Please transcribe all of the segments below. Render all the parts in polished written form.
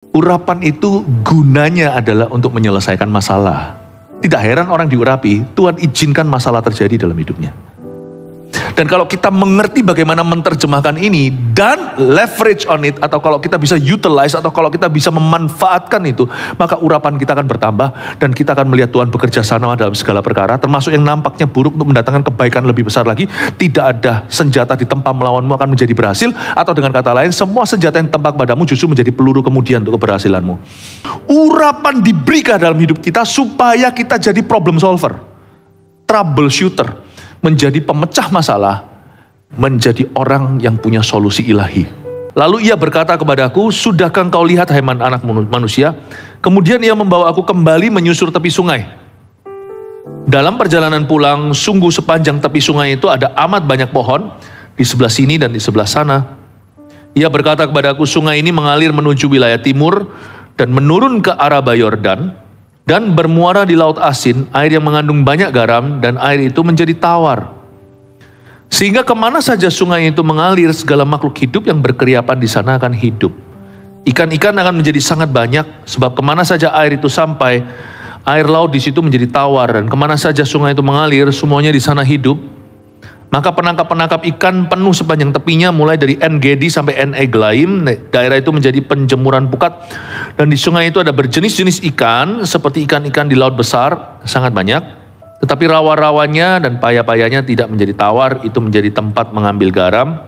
Urapan itu gunanya adalah untuk menyelesaikan masalah. Tidak heran orang diurapi, Tuhan izinkan masalah terjadi dalam hidupnya. Dan kalau kita mengerti bagaimana menerjemahkan ini dan leverage on it, atau kalau kita bisa utilize, atau kalau kita bisa memanfaatkan itu, maka urapan kita akan bertambah dan kita akan melihat Tuhan bekerja sama dalam segala perkara, termasuk yang nampaknya buruk untuk mendatangkan kebaikan lebih besar lagi. Tidak ada senjata ditempa melawanmu akan menjadi berhasil, atau dengan kata lain, semua senjata yang ditempa padamu justru menjadi peluru kemudian untuk keberhasilanmu. Urapan diberikan dalam hidup kita supaya kita jadi problem solver, troubleshooter, menjadi pemecah masalah, menjadi orang yang punya solusi ilahi. Lalu ia berkata kepadaku, sudahkah engkau lihat hai anak manusia? Kemudian ia membawa aku kembali menyusur tepi sungai. Dalam perjalanan pulang, sungguh sepanjang tepi sungai itu ada amat banyak pohon, di sebelah sini dan di sebelah sana. Ia berkata kepadaku, sungai ini mengalir menuju wilayah timur, dan menurun ke arah Yordan, dan bermuara di laut asin, air yang mengandung banyak garam, dan air itu menjadi tawar. Sehingga kemana saja sungai itu mengalir, segala makhluk hidup yang berkeriapan di sana akan hidup. Ikan-ikan akan menjadi sangat banyak, sebab kemana saja air itu sampai, air laut di situ menjadi tawar, dan kemana saja sungai itu mengalir, semuanya di sana hidup. Maka penangkap-penangkap ikan penuh sepanjang tepinya, mulai dari En-Gedi sampai En-Eglaim. Daerah itu menjadi penjemuran pukat. Dan di sungai itu ada berjenis-jenis ikan, seperti ikan-ikan di laut besar, sangat banyak. Tetapi rawa-rawanya dan paya-payanya tidak menjadi tawar, itu menjadi tempat mengambil garam.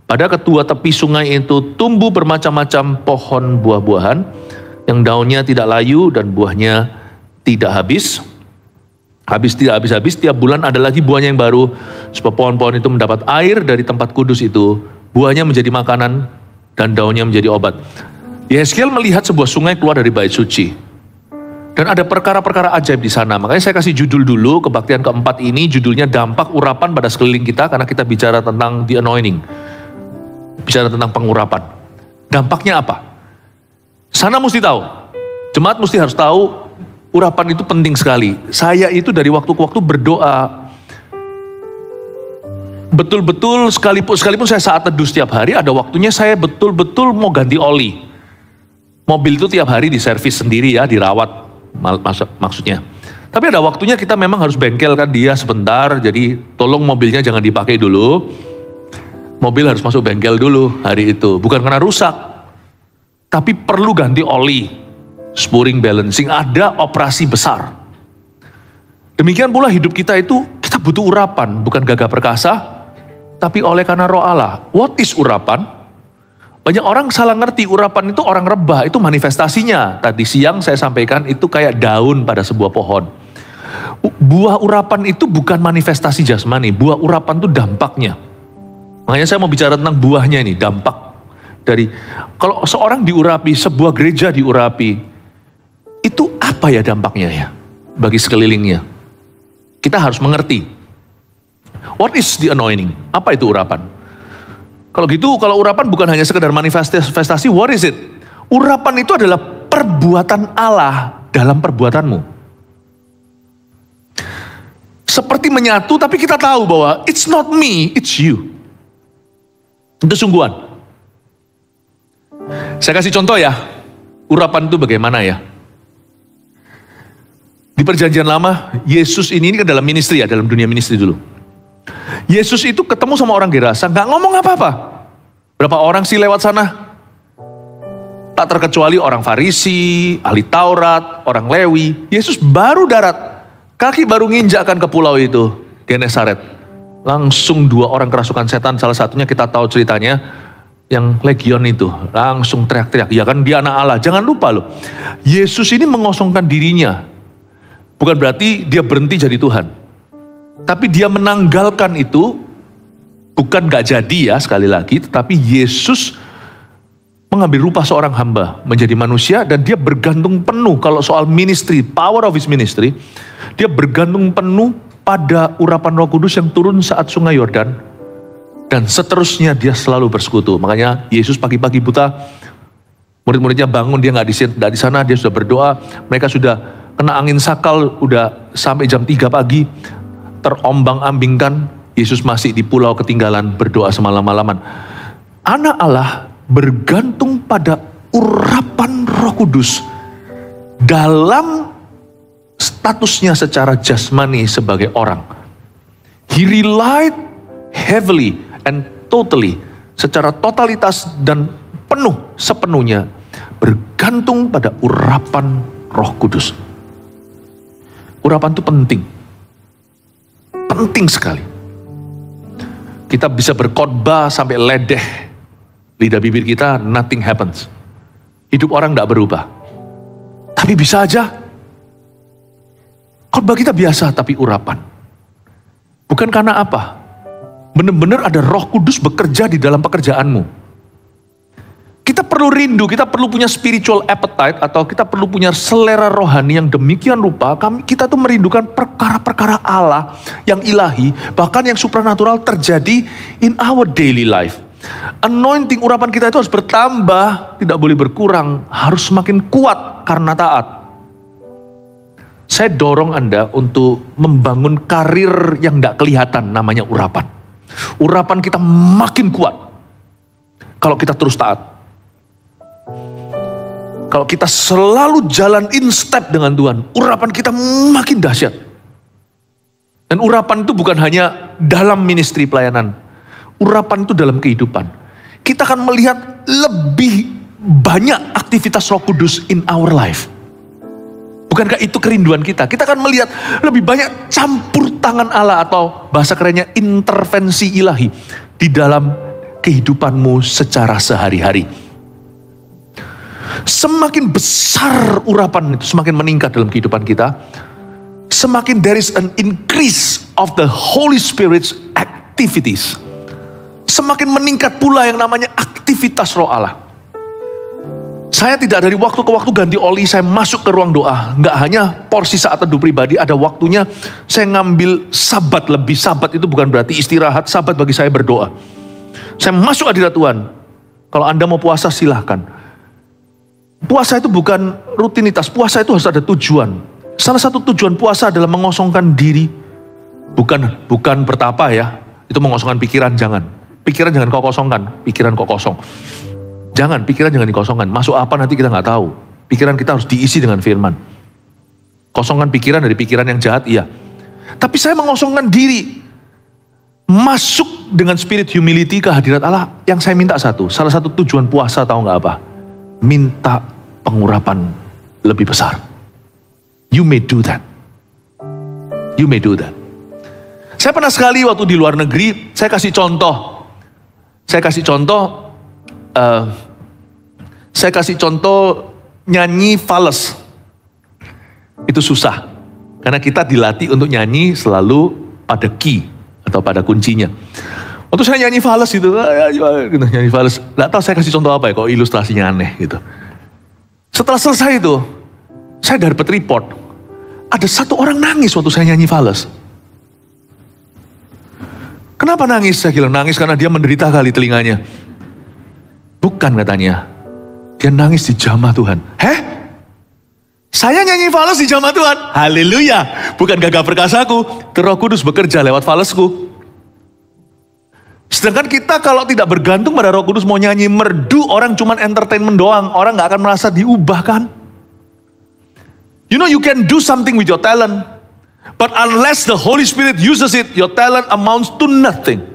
Pada kedua tepi sungai itu tumbuh bermacam-macam pohon buah-buahan, yang daunnya tidak layu dan buahnya tidak habis. Tidak habis-habis, tiap bulan ada lagi buahnya yang baru, sebab pohon-pohon itu mendapat air dari tempat kudus itu, buahnya menjadi makanan, dan daunnya menjadi obat. Yehezkiel melihat sebuah sungai keluar dari bait suci, dan ada perkara-perkara ajaib di sana. Makanya saya kasih judul dulu, kebaktian keempat ini, judulnya dampak urapan pada sekeliling kita, karena kita bicara tentang the anointing, bicara tentang pengurapan. Dampaknya apa? Sana mesti tahu, jemaat mesti harus tahu, urapan itu penting sekali. Saya itu dari waktu ke waktu berdoa. Betul-betul sekalipun saya saat teduh setiap hari, ada waktunya saya betul-betul mau ganti oli. Mobil itu tiap hari diservis sendiri ya, dirawat maksudnya. Tapi ada waktunya kita memang harus bengkelkan dia sebentar, jadi tolong mobilnya jangan dipakai dulu. Mobil harus masuk bengkel dulu hari itu. Bukan karena rusak, tapi perlu ganti oli. Spurring balancing, ada operasi besar. Demikian pula hidup kita itu, kita butuh urapan, bukan gagah perkasa, tapi oleh karena Roh Allah. What is urapan? Banyak orang salah ngerti, urapan itu orang rebah, itu manifestasinya. Tadi siang saya sampaikan itu kayak daun pada sebuah pohon. Buah urapan itu bukan manifestasi jasmani, buah urapan itu dampaknya. Makanya saya mau bicara tentang buahnya ini, dampak dari, kalau seorang diurapi, sebuah gereja diurapi, itu apa ya dampaknya ya bagi sekelilingnya? Kita harus mengerti. What is the anointing? Apa itu urapan? Kalau gitu, kalau urapan bukan hanya sekedar manifestasi, what is it? Urapan itu adalah perbuatan Allah dalam perbuatanmu. Seperti menyatu, tapi kita tahu bahwa it's not me, it's you. Itu sungguhan. Saya kasih contoh ya, urapan itu bagaimana ya? Di perjanjian lama, Yesus ini kan dalam ministry ya, dalam dunia ministry dulu. Yesus itu ketemu sama orang Gerasa, gak ngomong apa-apa. Berapa orang sih lewat sana? Tak terkecuali orang Farisi, ahli Taurat, orang Lewi. Yesus baru darat, kaki baru nginjakkan ke pulau itu, Genesaret. Langsung dua orang kerasukan setan, salah satunya kita tahu ceritanya, yang legion itu, langsung teriak-teriak. Ya kan dia anak Allah, jangan lupa loh. Yesus ini mengosongkan dirinya. Bukan berarti dia berhenti jadi Tuhan. Tapi dia menanggalkan itu, bukan gak jadi ya sekali lagi, tetapi Yesus mengambil rupa seorang hamba, menjadi manusia, dan dia bergantung penuh, kalau soal ministry, power of his ministry, dia bergantung penuh pada urapan Roh Kudus yang turun saat sungai Yordan, dan seterusnya dia selalu bersekutu. Makanya Yesus pagi-pagi buta, murid-muridnya bangun, dia gak di sana, dia sudah berdoa, mereka sudah kena angin sakal, udah sampai jam 3 pagi, terombang-ambingkan, Yesus masih di pulau ketinggalan berdoa semalam-malaman. Anak Allah bergantung pada urapan Roh Kudus dalam statusnya secara jasmani sebagai orang. He relied heavily and totally, secara totalitas dan sepenuhnya bergantung pada urapan Roh Kudus. Urapan itu penting. Penting sekali. Kita bisa berkhotbah sampai ledeh lidah bibir kita, nothing happens. Hidup orang tidak berubah. Tapi bisa aja khotbah kita biasa tapi urapan. Bukan karena apa? Benar-benar ada Roh Kudus bekerja di dalam pekerjaanmu. Kita perlu rindu, kita perlu punya spiritual appetite, atau kita perlu punya selera rohani yang demikian rupa, kita tuh merindukan perkara-perkara Allah yang ilahi, bahkan yang supranatural terjadi in our daily life. Anointing urapan kita itu harus bertambah, tidak boleh berkurang, harus semakin kuat karena taat. Saya dorong Anda untuk membangun karir yang tidak kelihatan, namanya urapan. Urapan kita makin kuat kalau kita terus taat. Kalau kita selalu jalan in step dengan Tuhan, urapan kita makin dahsyat. Dan urapan itu bukan hanya dalam ministry pelayanan. Urapan itu dalam kehidupan. Kita akan melihat lebih banyak aktivitas Roh Kudus in our life. Bukankah itu kerinduan kita? Kita akan melihat lebih banyak campur tangan Allah, atau bahasa kerennya intervensi ilahi di dalam kehidupanmu secara sehari-hari. Semakin besar urapan itu, semakin meningkat dalam kehidupan kita, semakin there is an increase of the Holy Spirit's activities. Semakin meningkat pula yang namanya aktivitas Roh Allah. Saya tidak dari waktu ke waktu ganti oli, saya masuk ke ruang doa. Nggak hanya porsi saat teduh pribadi, ada waktunya saya ngambil sabat lebih. Sabat itu bukan berarti istirahat, sabat bagi saya berdoa. Saya masuk hadirat Tuhan. Kalau Anda mau puasa silahkan. Puasa itu bukan rutinitas, puasa itu harus ada tujuan. Salah satu tujuan puasa adalah mengosongkan diri. Bukan bertapa ya, itu mengosongkan pikiran, jangan. Pikiran jangan kau kosongkan, pikiran kau kosong. Jangan, pikiran jangan dikosongkan. Masuk apa nanti kita nggak tahu. Pikiran kita harus diisi dengan firman. Kosongkan pikiran dari pikiran yang jahat, iya. Tapi saya mengosongkan diri. Masuk dengan spirit humility ke hadirat Allah. Yang saya minta salah satu tujuan puasa tahu nggak apa? Minta pengurapan lebih besar. You may do that. You may do that. Saya pernah sekali waktu di luar negeri, saya kasih contoh. Saya kasih contoh nyanyi fales. Itu susah. Karena kita dilatih untuk nyanyi selalu pada key atau pada kuncinya. Waktu saya nyanyi fales gitu, nyanyi fales, gak tahu saya kasih contoh apa ya, kok ilustrasinya aneh gitu. Setelah selesai itu, saya dapat report, ada satu orang nangis waktu saya nyanyi fales. Kenapa nangis? Saya bilang nangis karena dia menderita kali telinganya. Bukan katanya, dia nangis di jamah Tuhan. Saya nyanyi fales di jamah Tuhan, haleluya. Bukan gagah perkasaku, Roh Kudus bekerja lewat falesku. Sedangkan kita kalau tidak bergantung pada Roh Kudus, mau nyanyi merdu, orang cuman entertainment doang. Orang gak akan merasa diubah kan? You know you can do something with your talent. But unless the Holy Spirit uses it, your talent amounts to nothing.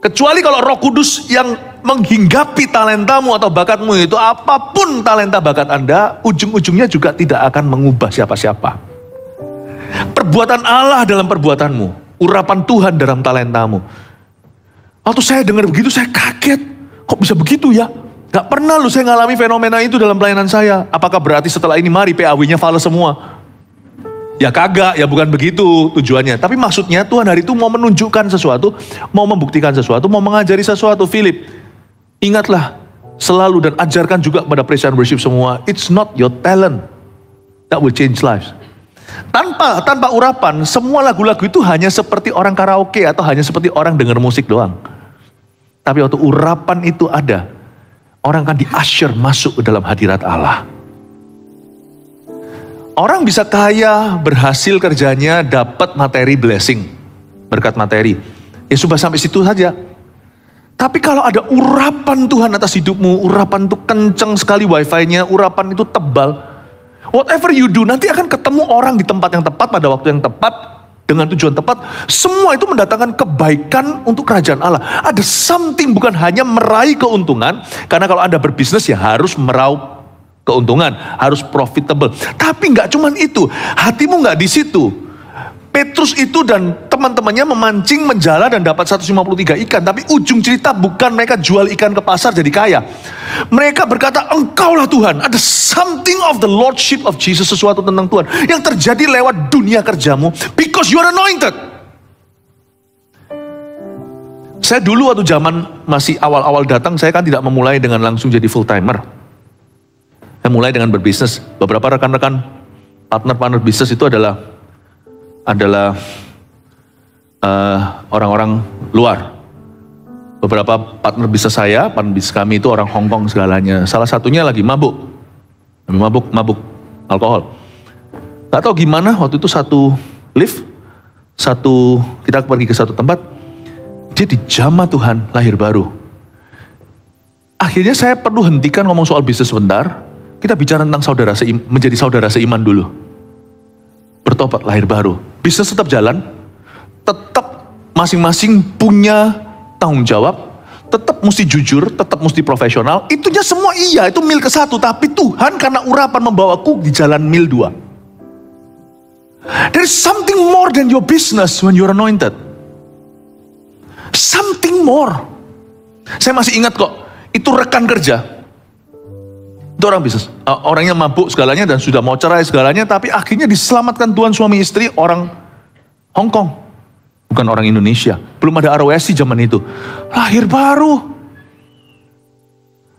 Kecuali kalau Roh Kudus yang menghinggapi talentamu atau bakatmu itu, apapun talenta bakat Anda, ujung-ujungnya juga tidak akan mengubah siapa-siapa. Perbuatan Allah dalam perbuatanmu, urapan Tuhan dalam talentamu. Waktu saya dengar begitu, saya kaget. Kok bisa begitu ya? Gak pernah loh saya ngalami fenomena itu dalam pelayanan saya. Apakah berarti setelah ini mari PAW-nya fales semua? Ya kagak, ya bukan begitu tujuannya. Tapi maksudnya Tuhan hari itu mau menunjukkan sesuatu, mau membuktikan sesuatu, mau mengajari sesuatu. Philip, ingatlah selalu dan ajarkan juga pada praise and worship semua. It's not your talent that will change lives. Tanpa urapan, semua lagu-lagu itu hanya seperti orang karaoke atau hanya seperti orang dengar musik doang. Tapi waktu urapan itu ada, orang akan di-usher masuk ke dalam hadirat Allah. Orang bisa kaya, berhasil kerjanya, dapat materi blessing, berkat materi. Ya sudah sampai situ saja. Tapi kalau ada urapan Tuhan atas hidupmu, urapan itu kenceng sekali wifi-nya, urapan itu tebal. Whatever you do, nanti akan ketemu orang di tempat yang tepat, pada waktu yang tepat, dengan tujuan tepat. Semua itu mendatangkan kebaikan untuk kerajaan Allah. Ada something, bukan hanya meraih keuntungan, karena kalau Anda berbisnis ya harus meraup keuntungan, harus profitable. Tapi nggak cuman itu, hatimu nggak di situ. Petrus itu dan teman-temannya memancing, menjala dan dapat 153 ikan. Tapi ujung cerita bukan mereka jual ikan ke pasar jadi kaya. Mereka berkata, Engkaulah Tuhan. Ada something of the Lordship of Jesus, sesuatu tentang Tuhan yang terjadi lewat dunia kerjamu. Because you are anointed. Saya dulu waktu zaman masih awal-awal datang, saya kan tidak memulai dengan langsung jadi full timer. Saya mulai dengan berbisnis. Beberapa rekan-rekan partner bisnis itu adalah orang-orang luar. Beberapa partner bisnis kami itu orang Hong Kong segalanya. Salah satunya lagi mabuk alkohol. Gak tahu gimana waktu itu satu lift, kita pergi ke satu tempat, dia dijamah Tuhan lahir baru. Akhirnya saya perlu hentikan ngomong soal bisnis sebentar. Kita bicara tentang menjadi saudara seiman dulu. Bertobat lahir baru. Bisnis tetap jalan, tetap masing-masing punya tanggung jawab, tetap mesti jujur, tetap mesti profesional. Itunya semua iya, itu mil ke-1. Tapi Tuhan karena urapan membawaku di jalan mil 2. There is something more than your business when you're anointed. Something more. Saya masih ingat kok, itu rekan kerja. Itu orang bisnis, orangnya mabuk segalanya dan sudah mau cerai segalanya, tapi akhirnya diselamatkan Tuhan, suami istri orang Hong Kong, bukan orang Indonesia. Belum ada ROSI zaman itu, lahir baru.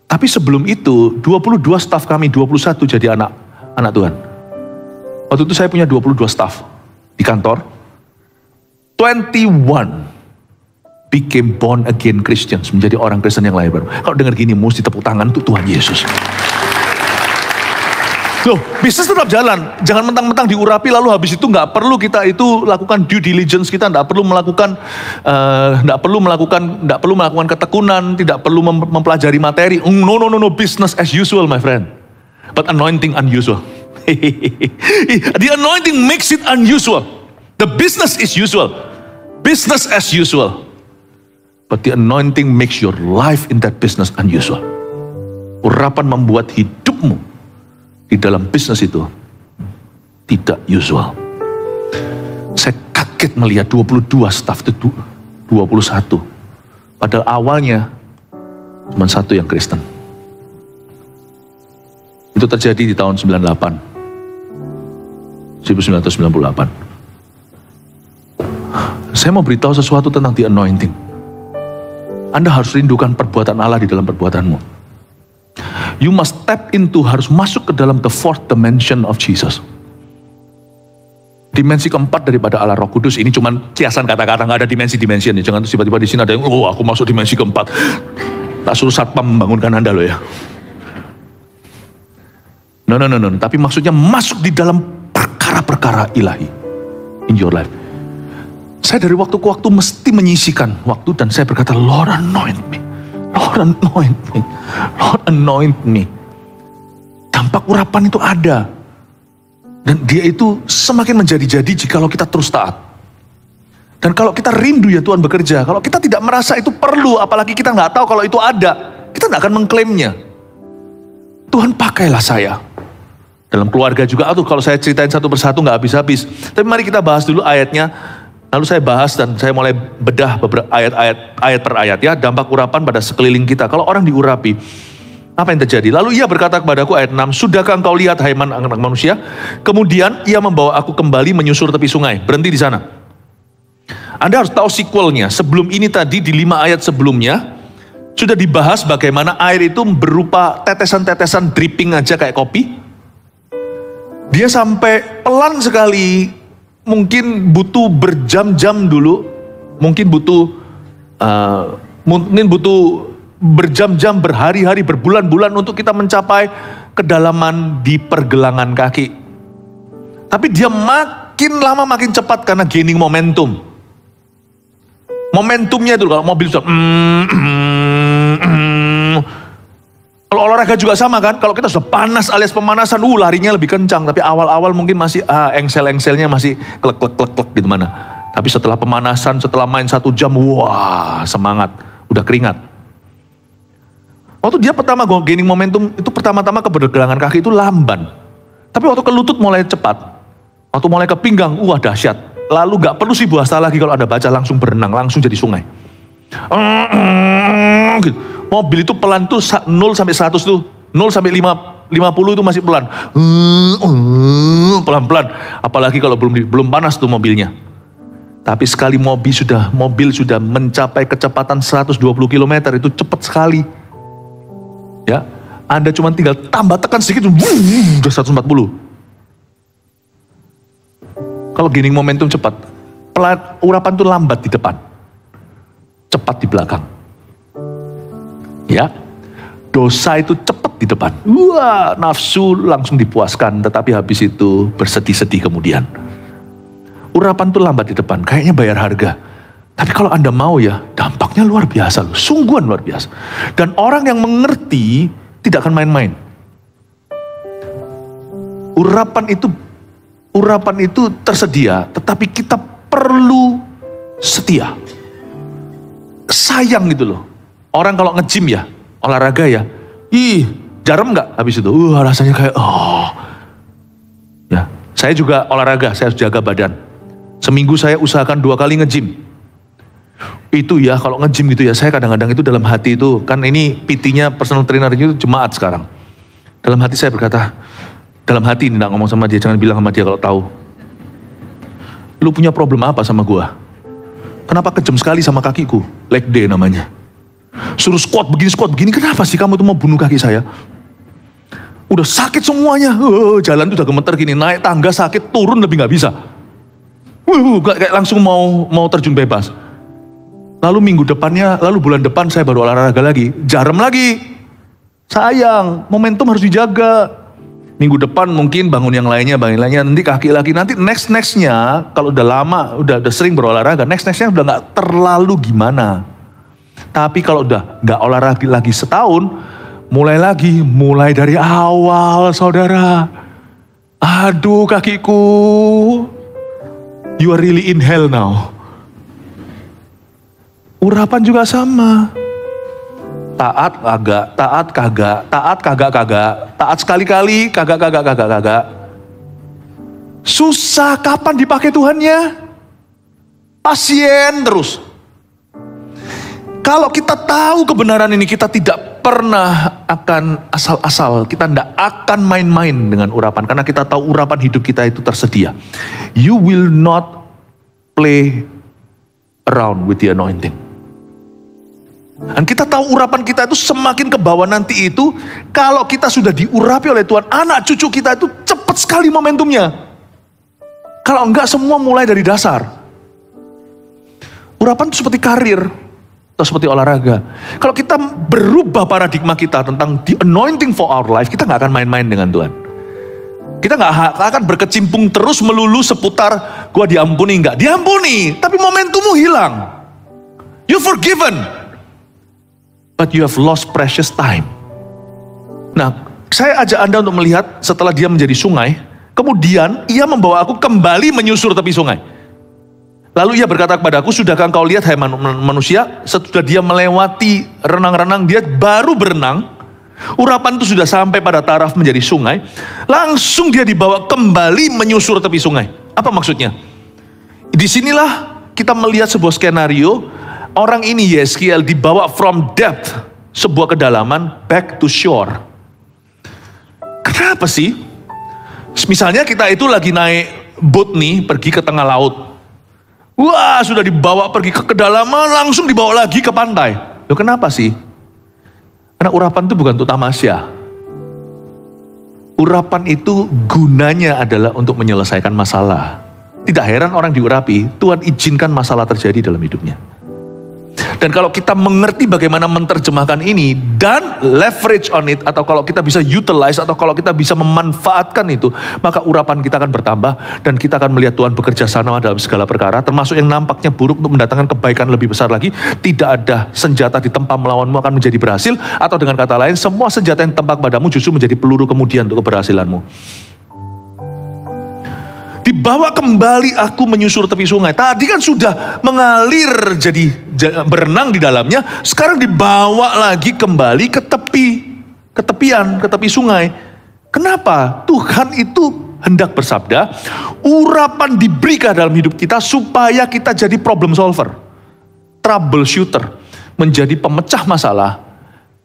Tapi sebelum itu 22 staf kami, 21 jadi anak Tuhan. Waktu itu saya punya 22 staf di kantor. 21 became born again Christians, menjadi orang Kristen yang lahir baru. Kalau dengar gini mesti tepuk tangan untuk Tuhan Yesus. Loh, bisnis tetap jalan. Jangan mentang-mentang diurapi lalu habis itu nggak perlu kita itu lakukan due diligence, kita nggak perlu melakukan ketekunan, tidak perlu mempelajari materi. No, business as usual, my friend. But anointing unusual. The anointing makes it unusual. The business is usual. Business as usual. But the anointing makes your life in that business unusual. Urapan membuat hidupmu di dalam bisnis itu tidak usual. Saya kaget melihat 22 staf itu 21. Padahal awalnya cuma satu yang Kristen. Itu terjadi di tahun 1998. Saya mau beritahu sesuatu tentang the anointing. Anda harus rindukan perbuatan Allah di dalam perbuatanmu. You must tap into, harus masuk ke dalam the fourth dimension of Jesus. Dimensi keempat daripada Allah Roh Kudus. Ini cuman kiasan kata-kata, gak ada dimensi-dimension. Jangan terus tiba-tiba di sini ada yang, aku masuk dimensi keempat. Tak suruh satpam membangunkan Anda loh ya. No. Tapi maksudnya masuk di dalam perkara-perkara ilahi in your life. Saya dari waktu ke waktu mesti menyisihkan waktu dan saya berkata, Lord anoint me. Lord anoint me. Lord anoint me. Dampak urapan itu ada. Dan dia itu semakin menjadi-jadi jikalau kita terus taat. Dan kalau kita rindu ya Tuhan bekerja. Kalau kita tidak merasa itu perlu, apalagi kita nggak tahu kalau itu ada, kita nggak akan mengklaimnya. Tuhan pakailah saya. Dalam keluarga juga, kalau saya ceritain satu persatu nggak habis-habis. Tapi mari kita bahas dulu ayatnya. Lalu saya bahas dan saya mulai bedah beberapa ayat per ayat ya, dampak urapan pada sekeliling kita. Kalau orang diurapi, apa yang terjadi? Lalu ia berkata kepadaku, ayat 6, sudahkah engkau lihat hai anak manusia? Kemudian ia membawa aku kembali menyusur tepi sungai. Berhenti di sana. Anda harus tahu sequelnya. Sebelum ini tadi di 5 ayat sebelumnya, sudah dibahas bagaimana air itu berupa tetesan-tetesan dripping aja kayak kopi. Dia sampai pelan sekali. Mungkin butuh berjam-jam dulu, mungkin butuh berjam-jam, berhari-hari, berbulan-bulan untuk kita mencapai kedalaman di pergelangan kaki. Tapi dia makin lama makin cepat karena gaining momentum. Momentumnya itu kalau mobil sudah kalau olahraga juga sama kan, kalau kita sudah panas alias pemanasan, larinya lebih kencang, tapi awal-awal mungkin masih engsel-engselnya masih klek gitu mana. Tapi setelah pemanasan, setelah main 1 jam, wah semangat, udah keringat. Waktu dia pertama gaining momentum, itu pertama-tama ke pergelangan kaki itu lamban. Tapi waktu ke lutut mulai cepat, waktu mulai ke pinggang, wah dahsyat. Lalu gak perlu sih swasta lagi kalau Anda baca, langsung berenang, langsung jadi sungai. Gitu. Mobil itu pelan tuh 0 sampai 100 tuh, 0 sampai 50 itu masih pelan. Pelan-pelan, apalagi kalau belum panas tuh mobilnya. Tapi sekali mobil sudah mencapai kecepatan 120 km itu cepat sekali. Ya, Anda cuma tinggal tambah tekan sedikit, udah 140. Kalau gaining momentum cepat, urapan tuh lambat di depan, cepat di belakang. Ya, dosa itu cepat di depan. Wah, nafsu langsung dipuaskan, tetapi habis itu bersedih-sedih kemudian. Urapan tuh lambat di depan, kayaknya bayar harga. Tapi kalau Anda mau ya, dampaknya luar biasa loh, sungguhan luar biasa. Dan orang yang mengerti tidak akan main-main. Urapan itu tersedia, tetapi kita perlu setia. Sayang gitu loh. Orang kalau nge-gym ya, olahraga ya, jarum nggak habis itu? Rasanya kayak, Ya, saya juga olahraga, saya harus jaga badan. Seminggu saya usahakan 2 kali nge-gym. Itu ya, kalau nge-gym gitu ya, saya kadang-kadang itu dalam hati itu, kan ini PT-nya, personal trainer itu jemaat sekarang. Dalam hati saya berkata, dalam hati ini gak ngomong sama dia, jangan bilang sama dia kalau tahu. Lu punya problem apa sama gua? Kenapa kejam sekali sama kakiku? Leg day namanya. Suruh squat begini, kenapa sih kamu tuh mau bunuh kaki saya? Udah sakit semuanya, jalan tuh udah gemeter gini, naik tangga sakit, turun lebih gak bisa. Kayak langsung mau terjun bebas. Lalu bulan depan saya baru olahraga lagi, jarum lagi. Sayang, momentum harus dijaga. Minggu depan mungkin bangun yang lainnya, nanti kaki lagi, nanti nextnya kalau udah lama, udah sering berolahraga, nextnya udah gak terlalu gimana. Tapi kalau udah gak olahraga lagi setahun, mulai dari awal saudara. Aduh kakiku, you are really in hell now. Urapan juga sama. Taat kagak, taat sekali-kali, kagak. Susah, kapan dipakai Tuhannya? Pasien terus. Kalau kita tahu kebenaran ini, kita tidak pernah akan asal-asal, kita tidak akan main-main dengan urapan, karena kita tahu urapan hidup kita itu tersedia. You will not play around with the anointing. Dan kita tahu urapan kita itu semakin ke bawah nanti itu, kalau kita sudah diurapi oleh Tuhan, anak cucu kita itu cepat sekali momentumnya. Kalau enggak, semua mulai dari dasar. Urapan itu seperti karir, atau seperti olahraga. Kalau kita berubah paradigma kita tentang the anointing for our life, kita nggak akan main-main dengan Tuhan. Kita nggak akan berkecimpung terus melulu seputar gua diampuni nggak diampuni, tapi momentummu hilang. You forgiven, but you have lost precious time. Nah, saya ajak Anda untuk melihat setelah dia menjadi sungai, kemudian ia membawa aku kembali menyusur tepi sungai. Lalu ia berkata kepadaku, sudahkah engkau lihat hai manusia, sesudah dia melewati renang-renang, dia baru berenang, urapan itu sudah sampai pada taraf menjadi sungai, langsung dia dibawa kembali menyusur tepi sungai. Apa maksudnya? Disinilah kita melihat sebuah skenario, orang ini Yeskiel dibawa from depth, sebuah kedalaman, back to shore. Kenapa sih? Misalnya kita itu lagi naik boat nih, pergi ke tengah laut. Wah, sudah dibawa pergi ke kedalaman, langsung dibawa lagi ke pantai. Loh kenapa sih? Karena urapan itu bukan untuk tamasya. Urapan itu gunanya adalah untuk menyelesaikan masalah. Tidak heran orang diurapi, Tuhan izinkan masalah terjadi dalam hidupnya. Dan kalau kita mengerti bagaimana menerjemahkan ini dan leverage on it, atau kalau kita bisa utilize, atau kalau kita bisa memanfaatkan itu, maka urapan kita akan bertambah dan kita akan melihat Tuhan bekerja sama dalam segala perkara, termasuk yang nampaknya buruk untuk mendatangkan kebaikan lebih besar lagi. Tidak ada senjata ditempa melawanmu akan menjadi berhasil, atau dengan kata lain, semua senjata yang ditempa padamu justru menjadi peluru kemudian untuk keberhasilanmu. Dibawa kembali aku menyusur tepi sungai. Tadi kan sudah mengalir jadi berenang di dalamnya. Sekarang dibawa lagi kembali ke tepian, ke tepi sungai. Kenapa? Tuhan itu hendak bersabda, urapan diberikan dalam hidup kita supaya kita jadi problem solver, troubleshooter, menjadi pemecah masalah,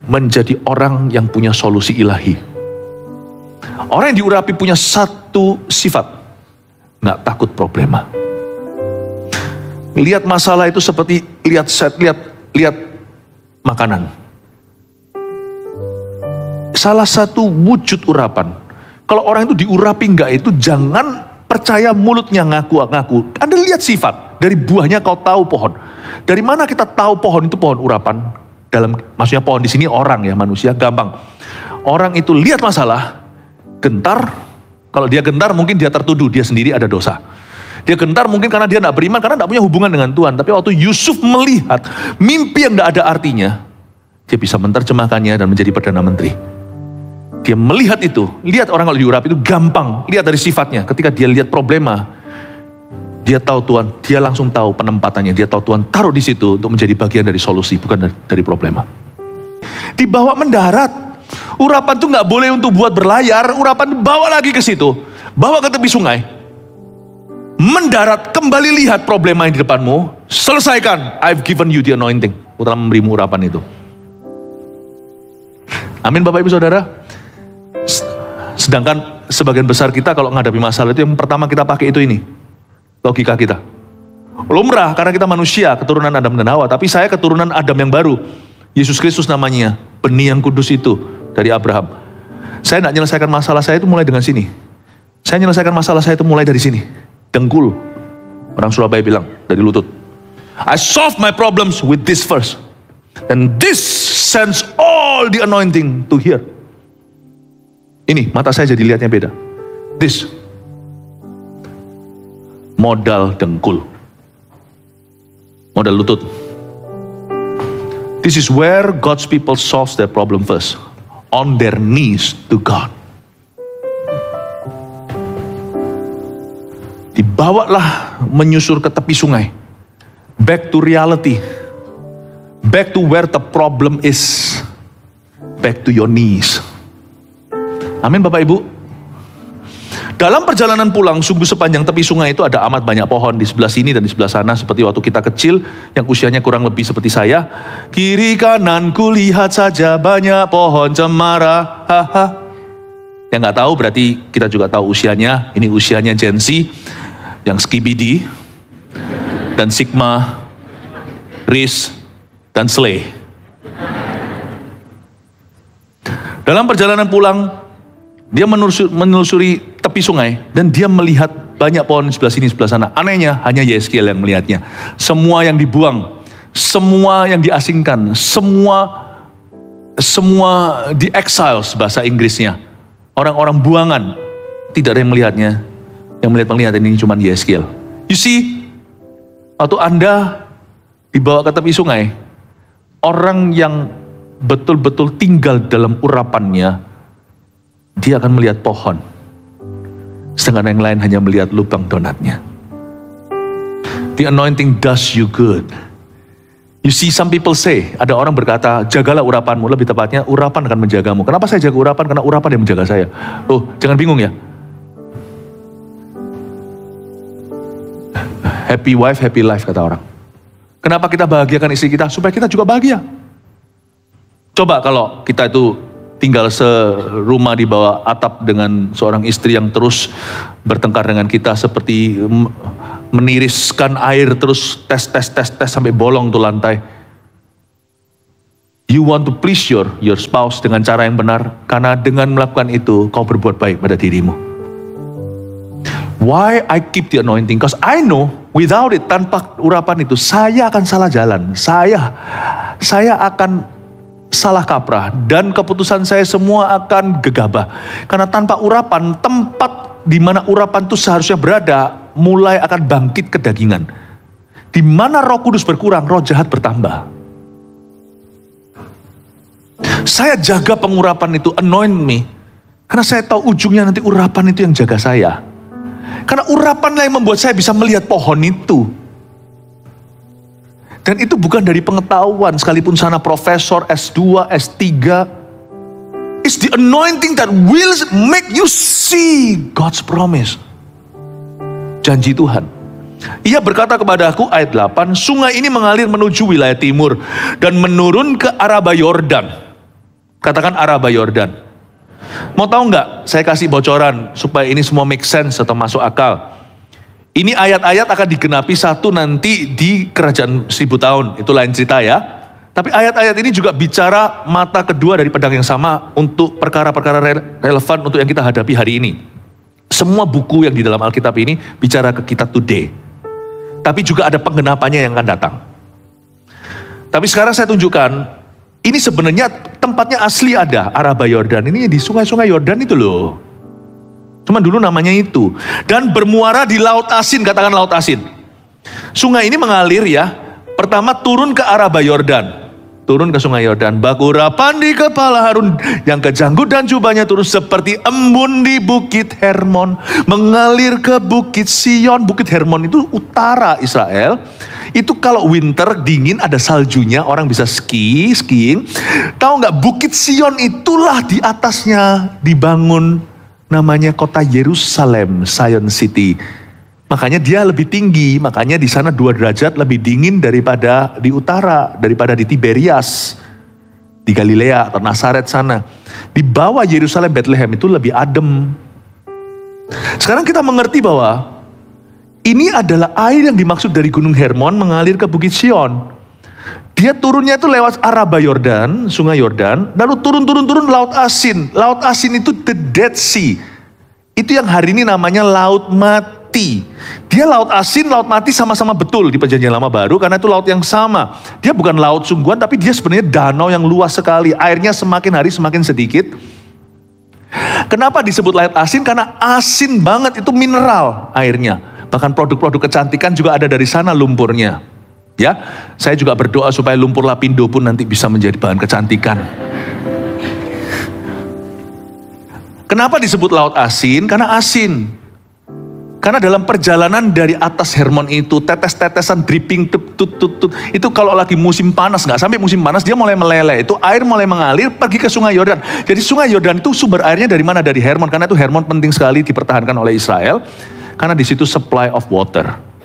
menjadi orang yang punya solusi ilahi. Orang yang diurapi punya satu sifat, nggak takut problema. Lihat masalah itu seperti lihat makanan. Salah satu wujud urapan. Kalau orang itu diurapi enggak, itu jangan percaya mulutnya ngaku-ngaku. Anda lihat sifat, dari buahnya kau tahu pohon. Dari mana kita tahu pohon itu pohon urapan? Maksudnya pohon di sini orang ya, manusia gampang. Orang itu lihat masalah, gentar. Kalau dia gentar mungkin dia tertuduh, dia sendiri ada dosa. Dia gentar mungkin karena dia tidak beriman, karena tidak punya hubungan dengan Tuhan. Tapi waktu Yusuf melihat mimpi yang tidak ada artinya, dia bisa menerjemahkannya dan menjadi Perdana Menteri. Dia melihat itu, lihat orang kalau diurapi itu gampang, lihat dari sifatnya. Ketika dia lihat problema, dia tahu Tuhan, dia langsung tahu penempatannya. Dia tahu Tuhan taruh di situ untuk menjadi bagian dari solusi, bukan dari problema. Dibawa mendarat. Urapan itu nggak boleh untuk buat berlayar, urapan bawa lagi ke situ, bawa ke tepi sungai, mendarat, kembali lihat problema yang di depanmu, selesaikan. I've given you the anointing. Aku telah memberimu urapan itu. Amin Bapak Ibu Saudara. Sedangkan sebagian besar kita kalau menghadapi masalah itu yang pertama kita pakai itu ini, logika kita. Lumrah karena kita manusia, keturunan Adam dan Hawa, tapi saya keturunan Adam yang baru. Yesus Kristus namanya, benih yang kudus itu dari Abraham. Saya tidak menyelesaikan masalah saya itu mulai dengan sini. Saya menyelesaikan masalah saya itu mulai dari sini. Dengkul. Orang Surabaya bilang, dari lutut. I solve my problems with this verse. And this sends all the anointing to here. Ini, mata saya jadi lihatnya beda. This. Modal dengkul. Modal lutut. This is where God's people solve their problem first. On their knees to God. Dibawalah menyusur ke tepi sungai. Back to reality. Back to where the problem is. Back to your knees. Amin Bapak Ibu. Dalam perjalanan pulang, sungguh sepanjang tepi sungai itu ada amat banyak pohon di sebelah sini dan di sebelah sana. Seperti waktu kita kecil, yang usianya kurang lebih seperti saya. Kiri kanan kulihat saja banyak pohon cemara. Haha. Yang nggak tahu berarti kita juga tahu usianya. Ini usianya Gen Z, yang Skibidi, dan Sigma, Riz, dan Slay. Dalam perjalanan pulang, dia menelusuri tepi sungai dan dia melihat banyak pohon sebelah sini, sebelah sana. Anehnya hanya Yeskiel yang melihatnya. Semua yang dibuang, semua yang diasingkan, semua di-exiles bahasa Inggrisnya. Orang-orang buangan, tidak ada yang melihatnya. Yang melihat ini cuma Yeskiel. You see, waktu Anda dibawa ke tepi sungai, orang yang betul-betul tinggal dalam urapannya, dia akan melihat pohon. Sedangkan yang lain hanya melihat lubang donatnya. The anointing does you good. You see, some people say, ada orang berkata, jagalah urapanmu. Lebih tepatnya, urapan akan menjagamu. Kenapa saya jaga urapan? Karena urapan yang menjaga saya. Oh, jangan bingung ya. Happy wife, happy life, kata orang. Kenapa kita bahagiakan istri kita? Supaya kita juga bahagia. Coba kalau kita itu tinggal serumah di bawah atap dengan seorang istri yang terus bertengkar dengan kita, seperti meniriskan air terus tes sampai bolong tuh lantai. You want to please your spouse dengan cara yang benar, karena dengan melakukan itu kau berbuat baik pada dirimu. Why I keep the anointing? Because I know without it, tanpa urapan itu, saya akan salah jalan. Saya akan salah kaprah. Dan keputusan saya semua akan gegabah. Karena tanpa urapan, tempat di mana urapan itu seharusnya berada, mulai akan bangkit kedagingan. Di mana Roh Kudus berkurang, roh jahat bertambah. Saya jaga pengurapan itu, anoint me. Karena saya tahu ujungnya nanti urapan itu yang jaga saya. Karena urapanlah yang membuat saya bisa melihat pohon itu. Dan itu bukan dari pengetahuan, sekalipun sana profesor, S2, S3. It's the anointing that will make you see God's promise. Janji Tuhan. Ia berkata kepada aku, ayat 8, sungai ini mengalir menuju wilayah timur dan menurun ke Araba Yordan. Katakan Araba Yordan. Mau tahu nggak? Saya kasih bocoran supaya ini semua make sense atau masuk akal. Ini ayat-ayat akan digenapi satu nanti di kerajaan 1000 tahun. Itu lain cerita ya. Tapi ayat-ayat ini juga bicara mata kedua dari pedang yang sama untuk perkara-perkara relevan untuk yang kita hadapi hari ini. Semua buku yang di dalam Alkitab ini bicara ke kita today. Tapi juga ada penggenapannya yang akan datang. Tapi sekarang saya tunjukkan, ini sebenarnya tempatnya asli ada, Araba Yordan. Ini di sungai-sungai Yordan itu loh. Cuman dulu namanya itu. Dan bermuara di Laut Asin, katakan Laut Asin. Sungai ini mengalir ya, pertama turun ke Araba Yordan. Turun ke sungai Yordan. Bakurapan di kepala Harun, yang kejanggut dan jubahnya turun seperti embun di Bukit Hermon. Mengalir ke Bukit Sion. Bukit Hermon itu utara Israel. Itu kalau winter dingin ada saljunya, orang bisa skiing. Tahu nggak, Bukit Sion itulah di atasnya dibangun namanya kota Yerusalem, Zion City. Makanya dia lebih tinggi, makanya di sana 2 derajat lebih dingin daripada di utara, daripada di Tiberias, di Galilea atau Nazaret sana. Di bawah Yerusalem, Bethlehem itu lebih adem. Sekarang kita mengerti bahwa ini adalah air yang dimaksud dari Gunung Hermon mengalir ke Bukit Sion. Dia turunnya itu lewat Araba Yordan, sungai Yordan, lalu turun Laut Asin. Laut Asin itu the Dead Sea. Itu yang hari ini namanya Laut Mati. Dia Laut Asin, Laut Mati sama-sama betul di Perjanjian Lama Baru karena itu laut yang sama. Dia bukan laut sungguhan tapi dia sebenarnya danau yang luas sekali. Airnya semakin hari semakin sedikit. Kenapa disebut Laut Asin? Karena asin banget, itu mineral airnya. Bahkan produk-produk kecantikan juga ada dari sana lumpurnya. Ya, saya juga berdoa supaya lumpur lapindo pun nanti bisa menjadi bahan kecantikan. Kenapa disebut Laut Asin? Karena asin. Karena dalam perjalanan dari atas Hermon itu, tetes-tetesan dripping, itu kalau lagi musim panas, nggak sampai musim panas, dia mulai meleleh. Itu air mulai mengalir pergi ke sungai Yordan. Jadi sungai Yordan itu sumber airnya dari mana? Dari Hermon. Karena itu Hermon penting sekali dipertahankan oleh Israel. Karena di situ supply of water.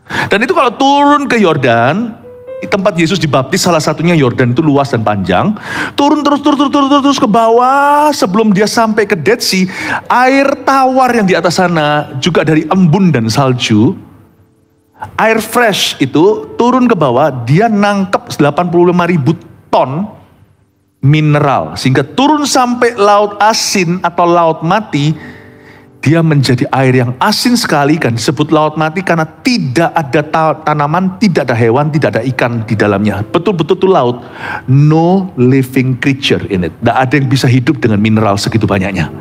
Dan itu kalau turun ke Yordan, tempat Yesus dibaptis salah satunya Yordan itu luas dan panjang. Turun terus ke bawah sebelum dia sampai ke Dead Sea. Air tawar yang di atas sana juga dari embun dan salju. Air fresh itu turun ke bawah, dia nangkep 85.000 ton mineral. Sehingga turun sampai Laut Asin atau Laut Mati. Dia menjadi air yang asin sekali kan disebut Laut Mati karena tidak ada tanaman, tidak ada hewan, tidak ada ikan di dalamnya. Betul-betul itu laut. No living creature in it. Tidak ada yang bisa hidup dengan mineral segitu banyaknya.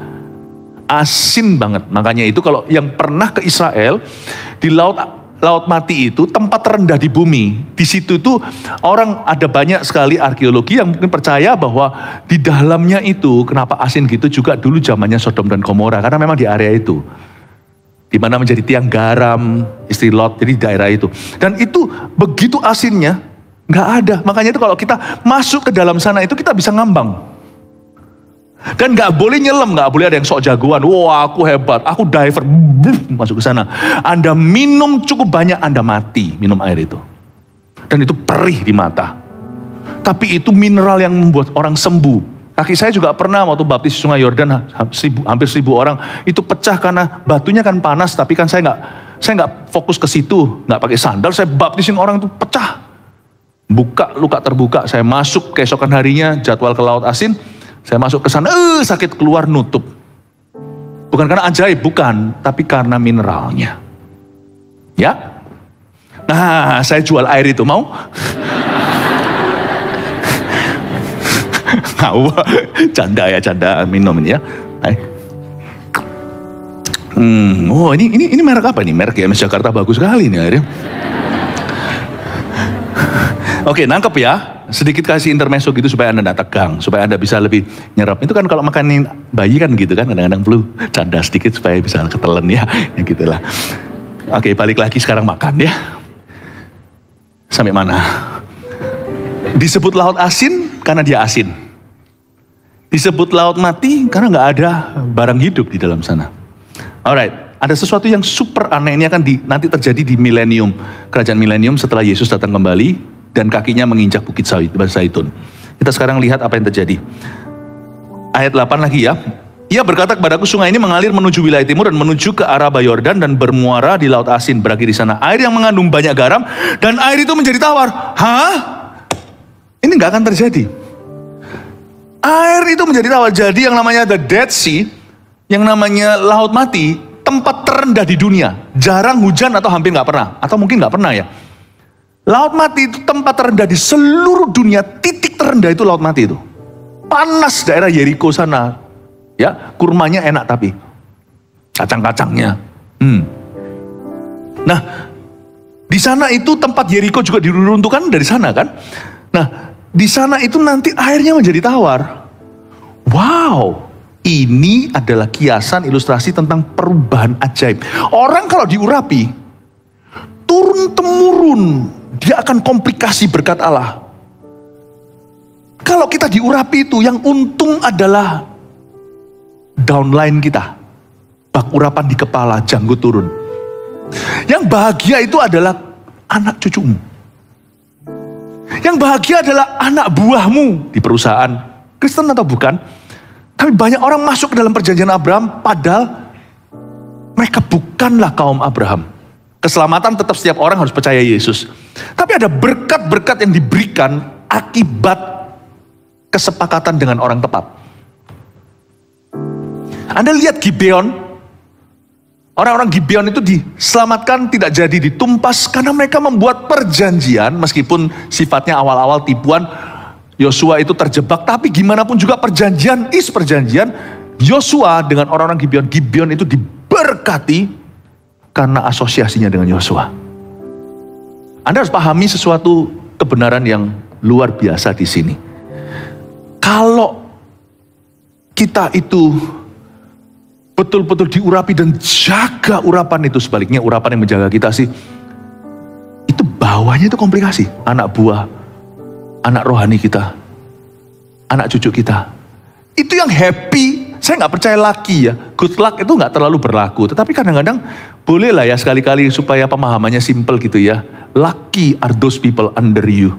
Asin banget. Makanya itu kalau yang pernah ke Israel, di Laut Mati itu tempat terendah di bumi. Di situ tuh orang ada banyak sekali arkeologi yang mungkin percaya bahwa di dalamnya itu kenapa asin gitu juga dulu zamannya Sodom dan Gomora karena memang di area itu. Di mana menjadi tiang garam istri Lot, jadi di daerah itu. Dan itu begitu asinnya nggak ada. Makanya itu kalau kita masuk ke dalam sana itu kita bisa ngambang. Dan gak boleh nyelam, gak boleh ada yang sok jagoan. Wah aku hebat, aku diver, masuk ke sana. Anda minum cukup banyak, Anda mati minum air itu. Dan itu perih di mata. Tapi itu mineral yang membuat orang sembuh. Kaki saya juga pernah waktu baptis di Sungai Yordan, hampir 1.000 orang. Itu pecah karena batunya kan panas, tapi kan saya nggak fokus ke situ, nggak pakai sandal. Saya baptisin orang itu pecah. Luka terbuka. Saya masuk keesokan harinya, jadwal ke Laut Asin. Saya masuk ke sana, sakit keluar nutup. Bukan karena ajaib, bukan. Tapi karena mineralnya. Ya. Nah, saya jual air itu, mau? Canda ya, canda, minum ini ya. Oh ini merek apa nih? Merek GMS Jakarta bagus sekali nih airnya. Oke, nangkep ya. Sedikit kasih intermezzo gitu supaya Anda tidak tegang, supaya Anda bisa lebih nyerap. Itu kan kalau makanin bayi kan gitu kan, kadang-kadang flu. Canda sedikit supaya bisa ketelen ya, ya gitulah. Oke, balik lagi sekarang makan ya. Sampai mana? Disebut laut asin karena dia asin. Disebut laut mati karena nggak ada barang hidup di dalam sana. Alright, ada sesuatu yang super aneh, ini akan nanti terjadi di milenium, kerajaan milenium setelah Yesus datang kembali dan kakinya menginjak bukit Zaitun. Kita sekarang lihat apa yang terjadi. Ayat 8 lagi ya. Ia berkata kepadaku, sungai ini mengalir menuju wilayah timur dan menuju ke arah Yordan dan bermuara di laut asin, berakhir di sana. Air yang mengandung banyak garam dan air itu menjadi tawar. Hah? Ini nggak akan terjadi. Air itu menjadi tawar. Jadi yang namanya the Dead Sea, yang namanya laut mati, tempat terendah di dunia. Jarang hujan atau hampir nggak pernah. Atau mungkin nggak pernah ya. Laut mati itu tempat terendah di seluruh dunia. Titik terendah itu laut mati itu. Panas daerah Yeriko sana. Ya, kurmanya enak tapi. Kacang-kacangnya. Nah, di sana itu tempat Yeriko juga diruntuhkan dari sana kan. Nah, di sana itu nanti airnya menjadi tawar. Wow. Ini adalah kiasan ilustrasi tentang perubahan ajaib. Orang kalau diurapi, turun-temurun, dia akan komplikasi berkat Allah. Kalau kita diurapi itu, yang untung adalah downline kita. Bak urapan di kepala, janggut turun. Yang bahagia itu adalah anak cucumu. Yang bahagia adalah anak buahmu di perusahaan. Kristen atau bukan? Tapi banyak orang masuk ke dalam perjanjian Abraham, padahal mereka bukanlah kaum Abraham. Keselamatan tetap setiap orang harus percaya Yesus. Tapi ada berkat-berkat yang diberikan akibat kesepakatan dengan orang tepat. Anda lihat Gibeon, orang-orang Gibeon itu diselamatkan, tidak jadi ditumpas karena mereka membuat perjanjian, meskipun sifatnya awal-awal tipuan. Yosua itu terjebak, tapi gimana pun juga perjanjian Yosua dengan orang-orang Gibeon itu diberkati karena asosiasinya dengan Yosua. Anda harus pahami sesuatu kebenaran yang luar biasa di sini. Kalau kita itu betul-betul diurapi dan jaga urapan itu, sebaliknya urapan yang menjaga kita sih, itu bawahnya itu komplikasi. Anak buah, anak rohani kita, anak cucu kita, itu yang happy. Saya nggak percaya lucky ya, good luck itu nggak terlalu berlaku. Tetapi kadang-kadang boleh lah ya sekali-kali supaya pemahamannya simple gitu ya. Lucky are those people under you.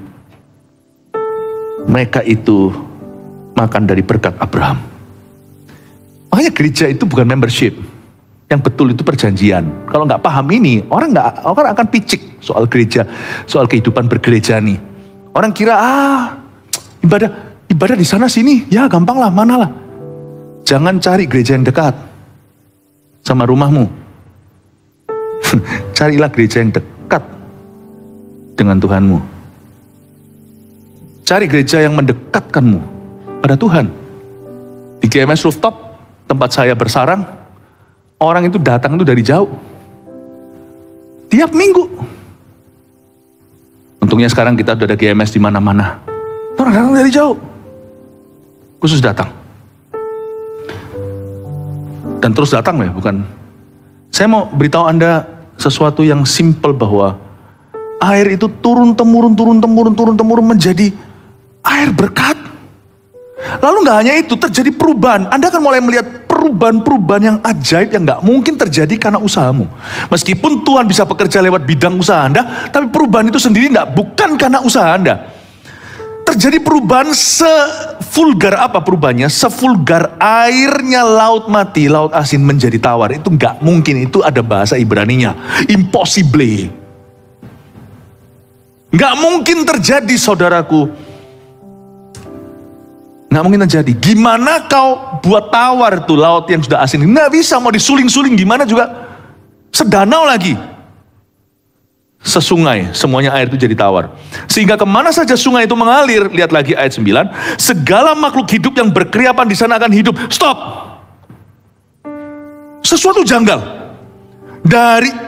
Mereka itu makan dari berkat Abraham. Makanya gereja itu bukan membership. Yang betul itu perjanjian. Kalau nggak paham ini, orang akan picik soal gereja, soal kehidupan bergereja nih. Orang kira ibadah di sana sini, ya gampang lah, mana lah. Jangan cari gereja yang dekat sama rumahmu. Carilah gereja yang dekat dengan Tuhanmu. Cari gereja yang mendekatkanmu pada Tuhan. Di GMS Rooftop, tempat saya bersarang, orang itu datang itu dari jauh. Tiap minggu. Untungnya sekarang kita udah ada GMS di mana-mana. Orang datang dari jauh. Khusus datang. Dan terus datang ya, bukan. Saya mau beritahu Anda sesuatu yang simple bahwa air itu turun-temurun menjadi air berkat. Lalu nggak hanya itu, terjadi perubahan. Anda akan mulai melihat perubahan-perubahan yang ajaib yang nggak mungkin terjadi karena usahamu. Meskipun Tuhan bisa bekerja lewat bidang usaha Anda, tapi perubahan itu sendiri bukan karena usaha Anda. Terjadi perubahan sevulgar apa perubahannya? Sevulgar airnya laut mati, laut asin menjadi tawar. Itu nggak mungkin, itu ada bahasa Ibraninya. Impossible. Nggak mungkin terjadi, saudaraku. Nggak mungkin terjadi. Gimana kau buat tawar tuh laut yang sudah asin? Nggak bisa, mau disuling-suling gimana juga. Sedanau lagi. Sesungai, semuanya air itu jadi tawar. Sehingga kemana saja sungai itu mengalir, lihat lagi ayat 9, segala makhluk hidup yang berkeriapan di sana akan hidup. Stop. Sesuatu janggal.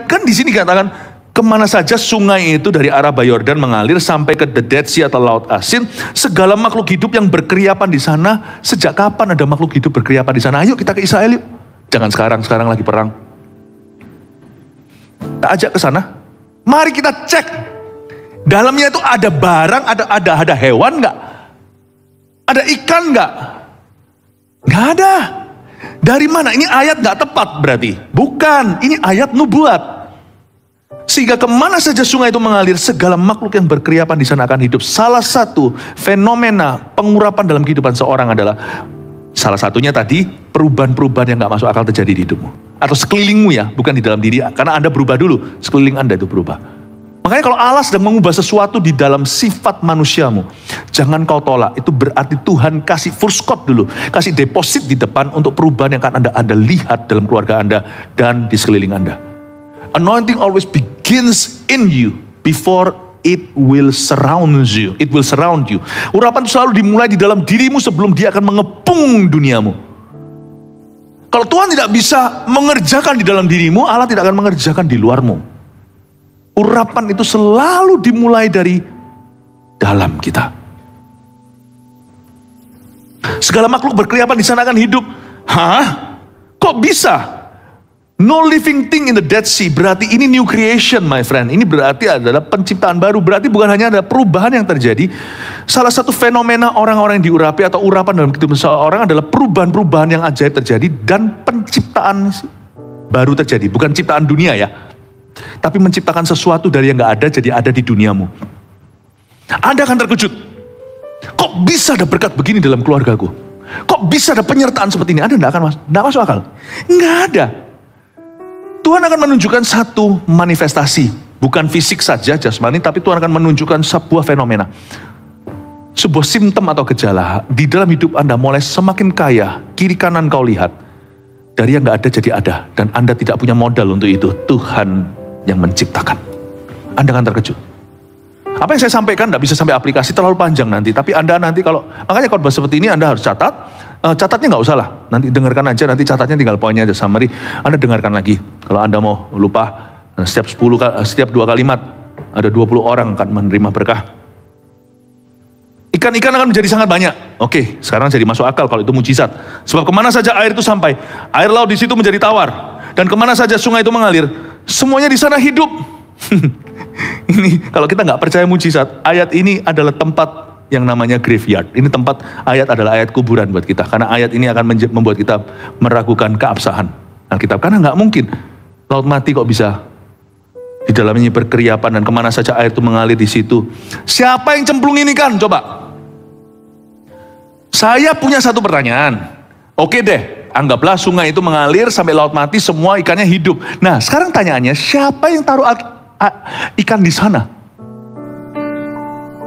Kan di sini katakan, kemana saja sungai itu dari arah Yordan mengalir sampai ke the Dead Sea atau Laut Asin, segala makhluk hidup yang berkeriapan di sana. Sejak kapan ada makhluk hidup berkeriapan di sana? Ayo kita ke Israel yuk. Jangan sekarang lagi perang. Kita ajak ke sana. Mari kita cek. Dalamnya itu ada barang, ada hewan nggak? Ada ikan nggak? Nggak ada. Dari mana? Ini ayat nggak tepat berarti? Bukan, ini ayat nubuat. Sehingga kemana saja sungai itu mengalir, segala makhluk yang berkeriapan di sana akan hidup. Salah satu fenomena pengurapan dalam kehidupan seorang adalah, salah satunya tadi, perubahan-perubahan yang gak masuk akal terjadi di hidupmu. Atau sekelilingmu ya, bukan di dalam diri. Karena Anda berubah dulu, sekeliling Anda itu berubah. Makanya kalau Allah sedang mengubah sesuatu di dalam sifat manusiamu, jangan kau tolak. Itu berarti Tuhan kasih furskot dulu. Kasih deposit di depan untuk perubahan yang akan Anda lihat dalam keluarga Anda dan di sekeliling Anda. Anointing always begins in you before it will surround you. It will surround you. Urapan itu selalu dimulai di dalam dirimu sebelum dia akan mengepung duniamu. Kalau Tuhan tidak bisa mengerjakan di dalam dirimu, Allah tidak akan mengerjakan di luarmu. Urapan itu selalu dimulai dari dalam kita. Segala makhluk berkeriapan di sana akan hidup. Hah? Kok bisa? No living thing in the Dead Sea, berarti ini new creation my friend. Ini berarti adalah penciptaan baru. Berarti bukan hanya ada perubahan yang terjadi. Salah satu fenomena orang-orang yang diurapi atau urapan dalam kehidupan seseorang adalah perubahan-perubahan yang ajaib terjadi dan penciptaan baru terjadi. Bukan ciptaan dunia ya, tapi menciptakan sesuatu dari yang gak ada jadi ada di duniamu. Anda akan terkejut. Kok bisa ada berkat begini dalam keluargaku? Kok bisa ada penyertaan seperti ini? Anda gak masuk akal. Nggak ada. Tuhan akan menunjukkan satu manifestasi, bukan fisik saja jasmani, tapi Tuhan akan menunjukkan sebuah fenomena, sebuah simptom atau gejala di dalam hidup Anda mulai semakin kaya. Kiri kanan kau lihat, dari yang nggak ada jadi ada, dan Anda tidak punya modal untuk itu. Tuhan yang menciptakan. Anda akan terkejut. Apa yang saya sampaikan tidak bisa sampai aplikasi, terlalu panjang nanti. Tapi Anda nanti makanya khotbah seperti ini Anda harus catat. Catatnya nggak usah lah, nanti dengarkan aja, nanti catatnya tinggal poinnya aja, summary. Anda dengarkan lagi, kalau Anda mau lupa, setiap 2 kalimat, ada 20 orang akan menerima berkah. Ikan-ikan akan menjadi sangat banyak. Oke, sekarang jadi masuk akal kalau itu mujizat. Sebab kemana saja air itu sampai, air laut di situ menjadi tawar. Dan kemana saja sungai itu mengalir, semuanya di sana hidup. Ini kalau kita nggak percaya mujizat, ayat ini adalah tempat yang namanya graveyard. Ini tempat, ayat adalah ayat kuburan buat kita. Karena ayat ini akan membuat kita meragukan keabsahan Alkitab. Karena nggak mungkin laut mati kok bisa di dalamnya berkeriapan dan kemana saja air itu mengalir di situ. Siapa yang cemplungin ikan? Coba. Saya punya satu pertanyaan. Oke deh, anggaplah sungai itu mengalir sampai laut mati, semua ikannya hidup. Nah, sekarang tanyaannya, siapa yang taruh ikan di sana?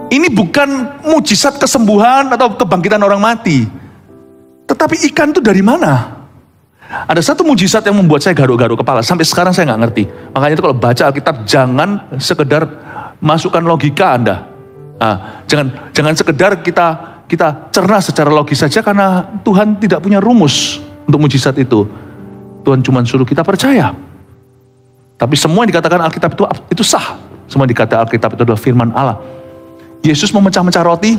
Ini bukan mujizat kesembuhan atau kebangkitan orang mati. Tetapi ikan itu dari mana? Ada satu mujizat yang membuat saya garuk-garuk kepala. Sampai sekarang saya nggak ngerti. Makanya itu kalau baca Alkitab, jangan sekedar masukkan logika Anda. Jangan sekedar kita cerna secara logis saja, karena Tuhan tidak punya rumus untuk mujizat itu. Tuhan cuma suruh kita percaya. Tapi semua yang dikatakan Alkitab itu sah. Semua yang dikatakan Alkitab itu adalah firman Allah. Yesus memecah-mecah roti,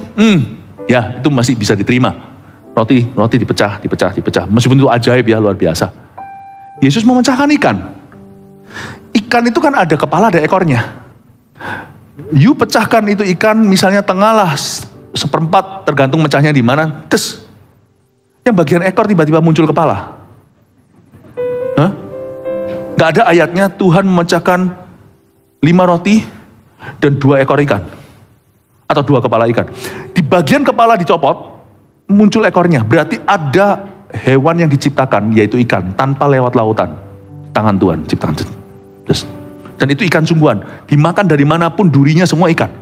ya itu masih bisa diterima. Roti dipecah. Meskipun itu ajaib ya, luar biasa. Yesus memecahkan ikan. Ikan itu kan ada kepala, ada ekornya. You pecahkan itu ikan, misalnya tengah lah, 1/4, tergantung mecahnya di mana. Terus, yang bagian ekor tiba-tiba muncul kepala. Gak ada ayatnya Tuhan memecahkan 5 roti dan 2 ekor ikan. Atau 2 kepala ikan. Di bagian kepala dicopot, muncul ekornya. Berarti ada hewan yang diciptakan, yaitu ikan, tanpa lewat lautan. Tangan Tuhan ciptakan. Dan itu ikan sungguhan. Dimakan dari manapun, durinya semua ikan.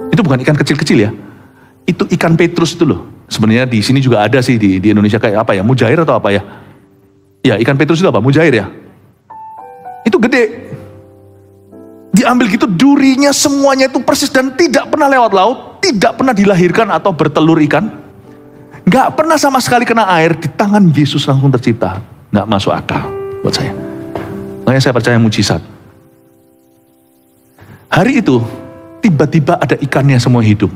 Itu bukan ikan kecil-kecil ya. Itu ikan Petrus itu loh. Sebenarnya di sini juga ada sih di Indonesia kayak apa ya? Mujair atau apa ya? Ya, ikan Petrus itu apa? Mujair ya? Itu gede. Diambil gitu, durinya semuanya itu persis dan tidak pernah lewat laut, tidak pernah dilahirkan atau bertelur ikan. Gak pernah sama sekali kena air, di tangan Yesus langsung tercipta. Gak masuk akal buat saya. Makanya saya percaya mujizat. Hari itu, tiba-tiba ada ikannya semua hidup.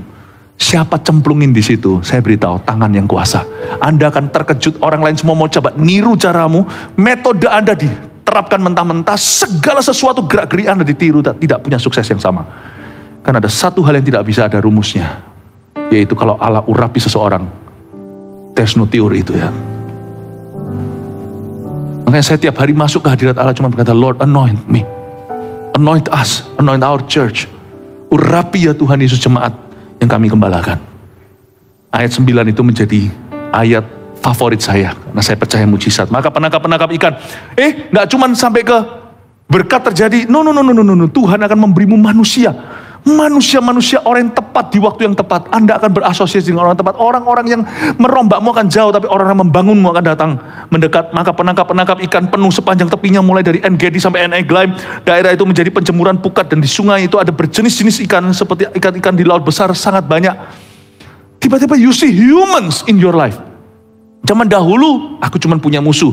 Siapa cemplungin di situ, saya beritahu tangan yang kuasa. Anda akan terkejut, orang lain semua mau coba niru caramu, metode Anda diterapkan mentah-mentah, segala sesuatu gerak-gerik Anda ditiru, tidak punya sukses yang sama. Karena ada satu hal yang tidak bisa ada rumusnya, yaitu kalau Allah urapi seseorang, there's no teori itu ya. Makanya saya tiap hari masuk ke hadirat Allah cuma berkata, Lord anoint me, anoint us, anoint our church. Urapi ya Tuhan Yesus jemaat yang kami gembalakan. Ayat 9 itu menjadi ayat favorit saya, karena saya percaya mujizat. Maka penangkap-penangkap ikan, gak cuma sampai ke berkat terjadi, no, Tuhan akan memberimu manusia, orang yang tepat di waktu yang tepat. Anda akan berasosiasi dengan orang tepat. Orang-orang yang merombakmu akan jauh, tapi orang yang membangunmu akan datang mendekat. Maka penangkap-penangkap ikan penuh sepanjang tepinya, mulai dari En-Gedi sampai En-Eglaim. Daerah itu menjadi penjemuran pukat, dan di sungai itu ada berjenis-jenis ikan, seperti ikan-ikan di laut besar sangat banyak. Tiba-tiba you see humans in your life. Zaman dahulu, aku cuma punya musuh.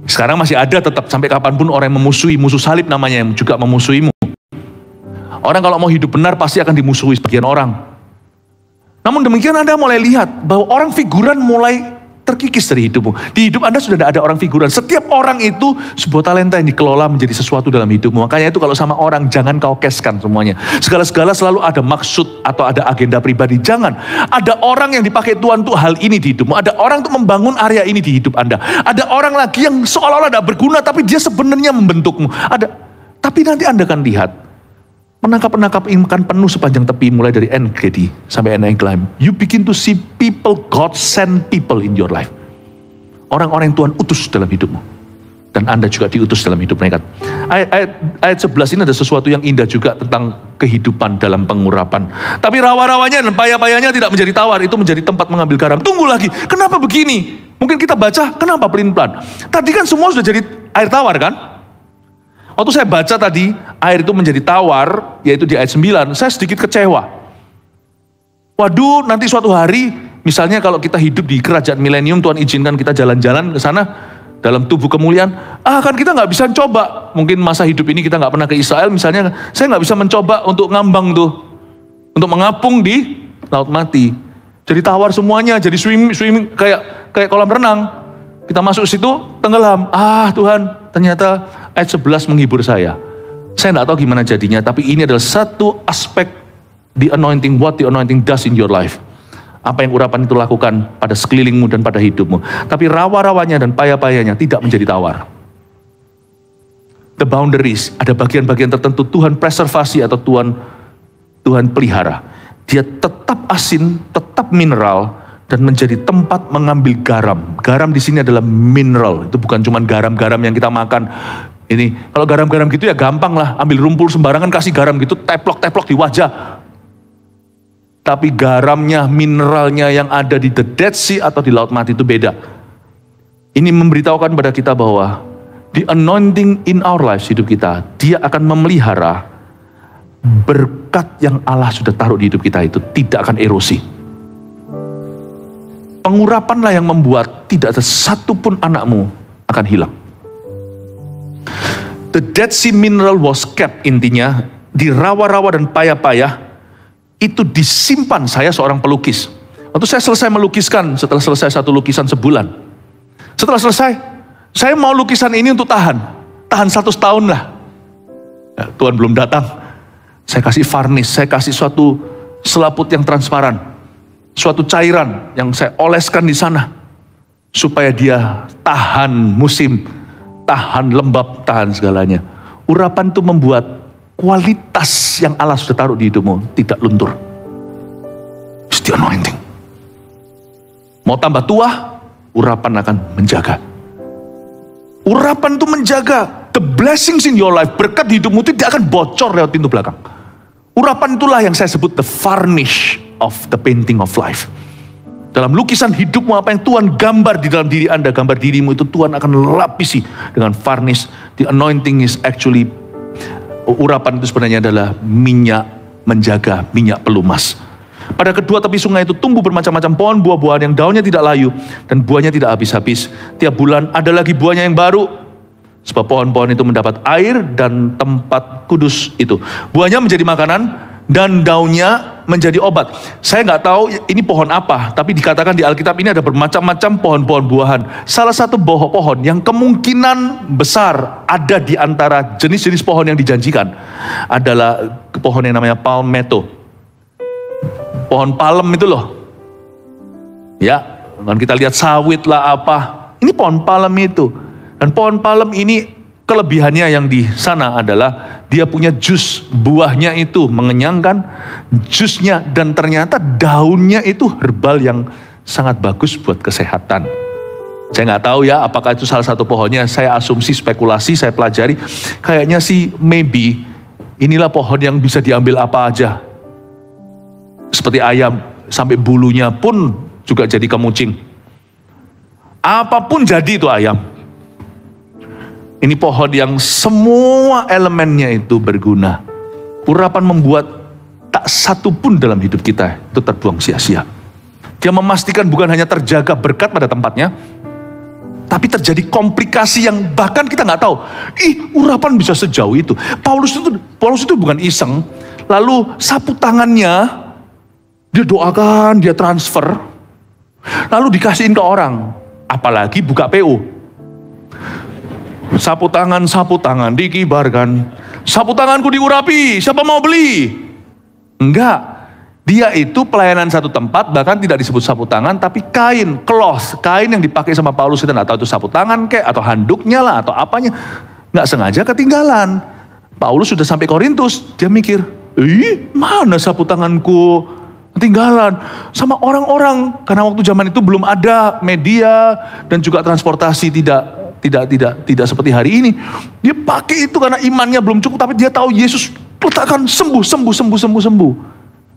Sekarang masih ada tetap, sampai kapanpun orang yang memusuhi, musuh salib namanya, yang juga memusuhimu. Orang kalau mau hidup benar pasti akan dimusuhi sebagian orang. Namun demikian Anda mulai lihat bahwa orang figuran mulai terkikis dari hidupmu. Di hidup Anda sudah tidak ada orang figuran. Setiap orang itu sebuah talenta yang dikelola menjadi sesuatu dalam hidupmu. Makanya itu kalau sama orang jangan kau keskan semuanya. Segala-segala selalu ada maksud atau ada agenda pribadi. Jangan. Ada orang yang dipakai Tuhan untuk hal ini di hidupmu. Ada orang untuk membangun area ini di hidup Anda. Ada orang lagi yang seolah-olah tidak berguna tapi dia sebenarnya membentukmu. Tapi nanti Anda akan lihat penangkap-penangkap ikan penuh sepanjang tepi, mulai dari En-Gedi sampai En-Eglaim. You begin to see people, God send people in your life. Orang-orang yang Tuhan utus dalam hidupmu. Dan Anda juga diutus dalam hidup mereka. Ayat 11 ini ada sesuatu yang indah juga tentang kehidupan dalam pengurapan. Tapi rawa-rawanya dan payah-payahnya tidak menjadi tawar, itu menjadi tempat mengambil garam. Tunggu lagi, kenapa begini? Mungkin kita baca, kenapa pelin-pelan? Tadi kan semua sudah jadi air tawar kan? Waktu saya baca tadi, air itu menjadi tawar, yaitu di ayat 9, saya sedikit kecewa. Waduh, nanti suatu hari, misalnya kalau kita hidup di kerajaan milenium, Tuhan izinkan kita jalan-jalan ke sana, dalam tubuh kemuliaan, kan kita nggak bisa coba. Mungkin masa hidup ini kita nggak pernah ke Israel, misalnya, saya nggak bisa mencoba untuk ngambang tuh, untuk mengapung di laut mati. Jadi tawar semuanya, jadi swimming kayak kolam renang. Kita masuk situ, tenggelam. Tuhan, ternyata ayat 11 menghibur saya. Saya tidak tahu gimana jadinya, tapi ini adalah satu aspek the anointing, what the anointing does in your life. Apa yang urapan itu lakukan pada sekelilingmu dan pada hidupmu. Tapi rawa-rawanya dan payah-payahnya tidak menjadi tawar. The boundaries, ada bagian-bagian tertentu Tuhan preservasi atau Tuhan pelihara. Dia tetap asin, tetap mineral, dan menjadi tempat mengambil garam. Garam di sini adalah mineral. Itu bukan cuma garam-garam yang kita makan. Ini kalau garam-garam gitu ya gampang lah. Ambil rumpul sembarangan kasih garam gitu, teplok-teplok di wajah. Tapi garamnya, mineralnya yang ada di the Dead Sea atau di Laut Mati itu beda. Ini memberitahukan kepada kita bahwa the anointing in our lives, hidup kita, dia akan memelihara berkat yang Allah sudah taruh di hidup kita itu tidak akan erosi. Pengurapanlah yang membuat tidak ada satupun anakmu akan hilang. The Dead Sea mineral was kept, intinya di rawa-rawa dan payah-payah itu disimpan. Saya seorang pelukis. Waktu saya selesai melukiskan, setelah selesai satu lukisan sebulan. Setelah selesai, saya mau lukisan ini untuk tahan 100 tahun lah. Tuhan belum datang. Saya kasih varnish, saya kasih suatu selaput yang transparan. Suatu cairan yang saya oleskan di sana supaya dia tahan musim, tahan lembab, tahan segalanya. Urapan itu membuat kualitas yang Allah sudah taruh di hidupmu tidak luntur. It's the anointing. Mau tambah tua, urapan akan menjaga. Urapan itu menjaga. The blessings in your life, berkat di hidupmu tidak akan bocor lewat pintu belakang. Urapan itulah yang saya sebut the varnish. of the painting of life. Dalam lukisan hidupmu, apa yang Tuhan gambar di dalam diri Anda, gambar dirimu itu Tuhan akan lapisi dengan varnish. The anointing is actually, urapan itu sebenarnya adalah minyak menjaga, minyak pelumas. Pada kedua tepi sungai itu tumbuh bermacam-macam pohon buah-buahan yang daunnya tidak layu dan buahnya tidak habis-habis. Tiap bulan ada lagi buahnya yang baru, sebab pohon-pohon itu mendapat air dan tempat kudus itu. Buahnya menjadi makanan dan daunnya menjadi obat. Saya nggak tahu ini pohon apa, tapi dikatakan di Alkitab ini ada bermacam-macam pohon-pohon buahan. Salah satu pohon yang kemungkinan besar ada di antara jenis-jenis pohon yang dijanjikan adalah pohon yang namanya palmetto. Pohon palem itu loh. Ya, kan kita lihat sawit lah apa. Ini pohon palem itu. Dan pohon palem ini kelebihannya yang di sana adalah dia punya jus, buahnya itu mengenyangkan, jusnya, dan ternyata daunnya itu herbal yang sangat bagus buat kesehatan. Saya nggak tahu ya apakah itu salah satu pohonnya, saya asumsi, spekulasi, saya pelajari. Kayaknya sih maybe inilah pohon yang bisa diambil apa aja. Seperti ayam, sampai bulunya pun juga jadi kemucing. Apapun jadi itu ayam. Ini pohon yang semua elemennya itu berguna. Urapan membuat tak satu pun dalam hidup kita itu terbuang sia-sia. Dia memastikan bukan hanya terjaga berkat pada tempatnya, tapi terjadi komplikasi yang bahkan kita nggak tahu. Urapan bisa sejauh itu. Paulus itu bukan iseng, lalu sapu tangannya dia doakan, dia transfer, lalu dikasihin ke orang. Apalagi buka PO. Sapu tangan dikibarkan. Sapu tanganku diurapi, siapa mau beli? Enggak. Dia itu pelayanan satu tempat, bahkan tidak disebut sapu tangan, tapi kain, cloth, kain yang dipakai sama Paulus. Kita nggak tahu itu sapu tangan kayak, atau handuknya lah, atau apanya. Nggak sengaja ketinggalan. Paulus sudah sampai Korintus, dia mikir, mana sapu tanganku? Ketinggalan sama orang-orang, karena waktu zaman itu belum ada media dan juga transportasi tidak seperti hari ini. Dia pakai itu karena imannya belum cukup, tapi dia tahu Yesus letakkan sembuh.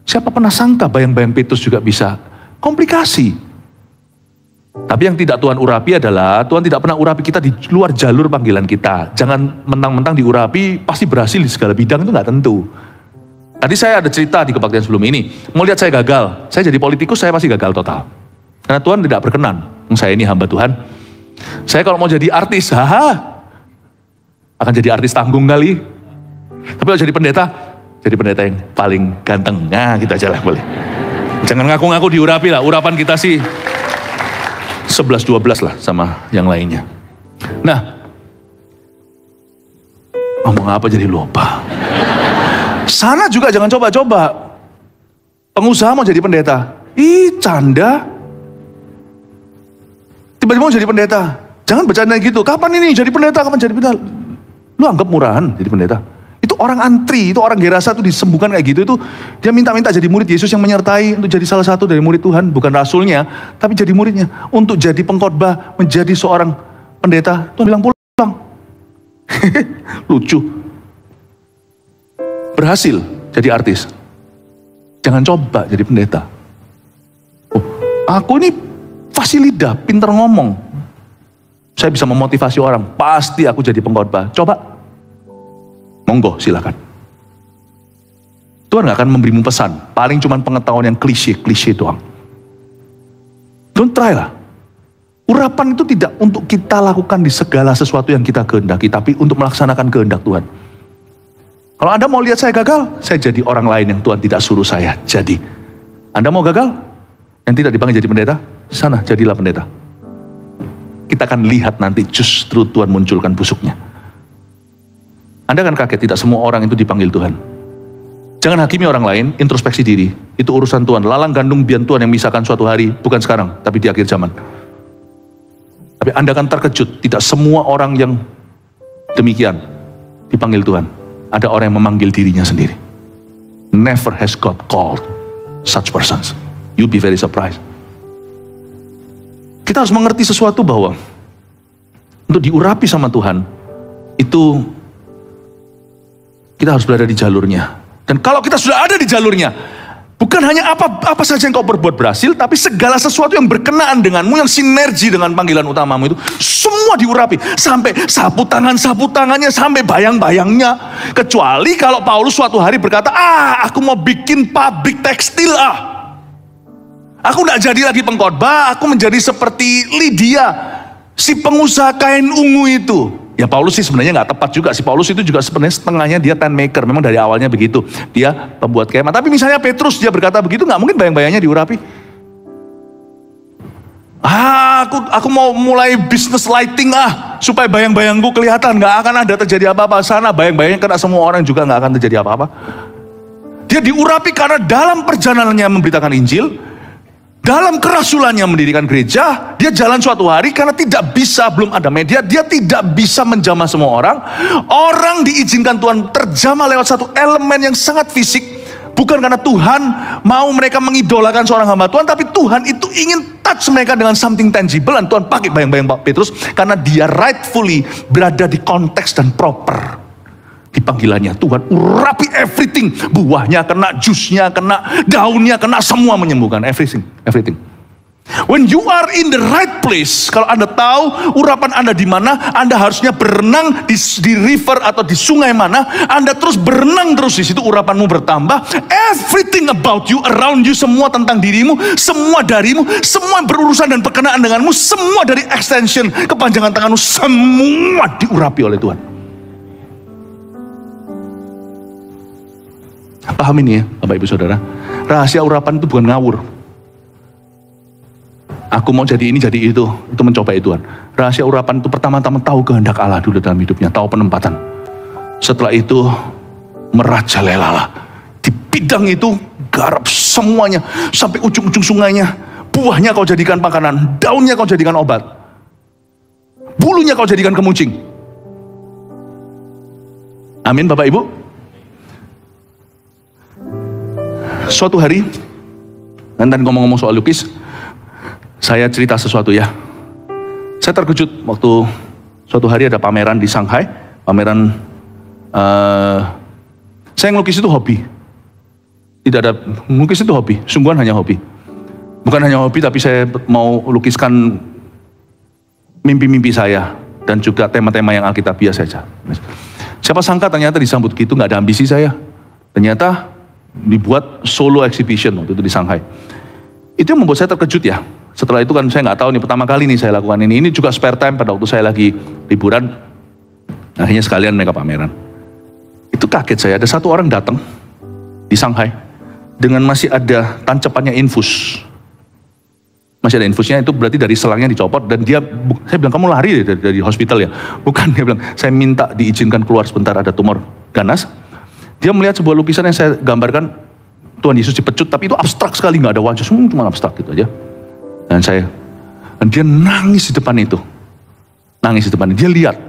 Siapa pernah sangka bayang-bayang Petrus juga bisa komplikasi. Tapi yang tidak Tuhan urapi adalah Tuhan tidak pernah urapi kita di luar jalur panggilan kita. Jangan mentang-mentang diurapi pasti berhasil di segala bidang, itu nggak tentu. Tadi saya ada cerita di kebaktian sebelum ini. Mau lihat saya gagal, saya jadi politikus saya pasti gagal total. Karena Tuhan tidak berkenan. Saya ini hamba Tuhan. Saya kalau mau jadi artis, akan jadi artis tanggung kali. Tapi kalau jadi pendeta yang paling ganteng. Nah, gitu aja lah boleh. Jangan ngaku-ngaku diurapi lah. Urapan kita sih 11-12 lah sama yang lainnya. Nah, ngomong apa jadi lupa. Sana juga jangan coba-coba. Pengusaha mau jadi pendeta. Canda. Tiba-tiba mau jadi pendeta. Jangan bercanda gitu. Kapan ini jadi pendeta? Kapan jadi pendeta? Lu anggap murahan jadi pendeta. Itu orang antri, itu orang Gerasa tuh disembuhkan kayak gitu. Itu dia minta-minta jadi murid Yesus yang menyertai untuk jadi salah satu dari murid Tuhan. Bukan rasulnya, tapi jadi muridnya. Untuk jadi pengkhotbah, menjadi seorang pendeta. Tuhan bilang pulang. Lucu. Berhasil jadi artis. Jangan coba jadi pendeta. Aku ini fasih lidah, pinter ngomong. Saya bisa memotivasi orang. Pasti aku jadi pengkhotbah. Coba. Monggo, silakan. Tuhan gak akan memberimu pesan. Paling cuma pengetahuan yang klise doang. Don't try lah. Urapan itu tidak untuk kita lakukan di segala sesuatu yang kita kehendaki, tapi untuk melaksanakan kehendak Tuhan. Kalau Anda mau lihat saya gagal, saya jadi orang lain yang Tuhan tidak suruh saya jadi. Anda mau gagal? Yang tidak dipanggil jadi pendeta? Sana, jadilah pendeta. Kita akan lihat nanti justru Tuhan munculkan busuknya. Anda akan kaget, tidak semua orang itu dipanggil Tuhan. Jangan hakimi orang lain, introspeksi diri. Itu urusan Tuhan. Lalang gandum bian Tuhan yang misahkan suatu hari, bukan sekarang, tapi di akhir zaman. Tapi Anda akan terkejut, tidak semua orang yang demikian dipanggil Tuhan. Ada orang yang memanggil dirinya sendiri. Never has God called such persons. You'll be very surprised. Kita harus mengerti sesuatu bahwa untuk diurapi sama Tuhan, itu kita harus berada di jalurnya. Dan kalau kita sudah ada di jalurnya, Bukan hanya apa saja yang kau berbuat berhasil, tapi segala sesuatu yang berkenaan denganmu, yang sinergi dengan panggilan utamamu itu, semua diurapi. Sampai sapu tangannya, sampai bayang-bayangnya. Kecuali kalau Paulus suatu hari berkata, aku mau bikin pabrik tekstil Aku tidak jadi lagi pengkhotbah, aku menjadi seperti Lydia, si pengusaha kain ungu itu. Ya Paulus sih sebenarnya nggak tepat juga. Si Paulus itu juga sebenarnya setengahnya dia tent maker. Memang dari awalnya begitu. Dia pembuat kemah. Tapi misalnya Petrus dia berkata begitu, nggak mungkin bayang-bayangnya diurapi. Aku mau mulai bisnis lighting supaya bayang-bayangku kelihatan. Nggak akan ada terjadi apa-apa sana. Bayang-bayangnya kena semua orang juga nggak akan terjadi apa-apa. Dia diurapi karena dalam perjalanannya memberitakan Injil, dalam kerasulannya mendirikan gereja, dia jalan suatu hari karena tidak bisa, belum ada media, dia tidak bisa menjamah semua orang. Orang diizinkan Tuhan terjamah lewat satu elemen yang sangat fisik. Bukan karena Tuhan mau mereka mengidolakan seorang hamba Tuhan, tapi Tuhan itu ingin touch mereka dengan something tangible. Dan Tuhan pakai bayang-bayang Pak Petrus karena dia rightfully berada di konteks dan proper di panggilannya. Tuhan urapi everything, buahnya kena, jusnya kena, daunnya kena, semua menyembuhkan, everything. When you are in the right place, kalau Anda tahu urapan Anda di mana, Anda harusnya berenang di river atau di sungai mana, Anda terus berenang terus di situ, urapanmu bertambah. Everything about you, around you, semua tentang dirimu, semua darimu, semua yang berurusan dan berkenaan denganmu, semua dari extension kepanjangan tanganmu, semua diurapi oleh Tuhan. Paham ini ya Bapak Ibu Saudara. Rahasia urapan itu bukan ngawur. Aku mau jadi ini jadi itu mencobai Tuhan. Rahasia urapan itu pertama-tama tahu kehendak Allah dulu dalam hidupnya, tahu penempatan. Setelah itu merajalelalah. Di bidang itu garap semuanya sampai ujung-ujung sungainya. Buahnya kau jadikan makanan, daunnya kau jadikan obat, bulunya kau jadikan kemucing. Amin Bapak Ibu. Suatu hari, nanti ngomong-ngomong soal lukis, saya cerita sesuatu ya. Saya terkejut waktu suatu hari ada pameran di Shanghai. Pameran, saya ngelukis itu hobi. Tidak ada, ngelukis itu hobi, sungguhan hanya hobi. Bukan hanya hobi, tapi saya mau lukiskan mimpi-mimpi saya. Dan juga tema-tema yang alkitabiah saja. Siapa sangka ternyata disambut gitu, nggak ada ambisi saya. Ternyata dibuat solo exhibition waktu itu di Shanghai. Itu yang membuat saya terkejut ya. Setelah itu kan saya nggak tahu nih, pertama kali nih saya lakukan ini. Ini juga spare time pada waktu saya lagi liburan. Akhirnya sekalian mereka pameran. Itu kaget saya, ada satu orang datang di Shanghai dengan masih ada tancapannya infus. Masih ada infusnya, itu berarti dari selangnya dicopot. Dan dia, saya bilang kamu lari dari hospital ya? Bukan, dia bilang saya minta diizinkan keluar sebentar, ada tumor ganas. Dia melihat sebuah lukisan yang saya gambarkan, Tuhan Yesus dipecut, tapi itu abstrak sekali, nggak ada wajah, cuma abstrak gitu aja. Dan dia nangis di depan itu, dia lihat.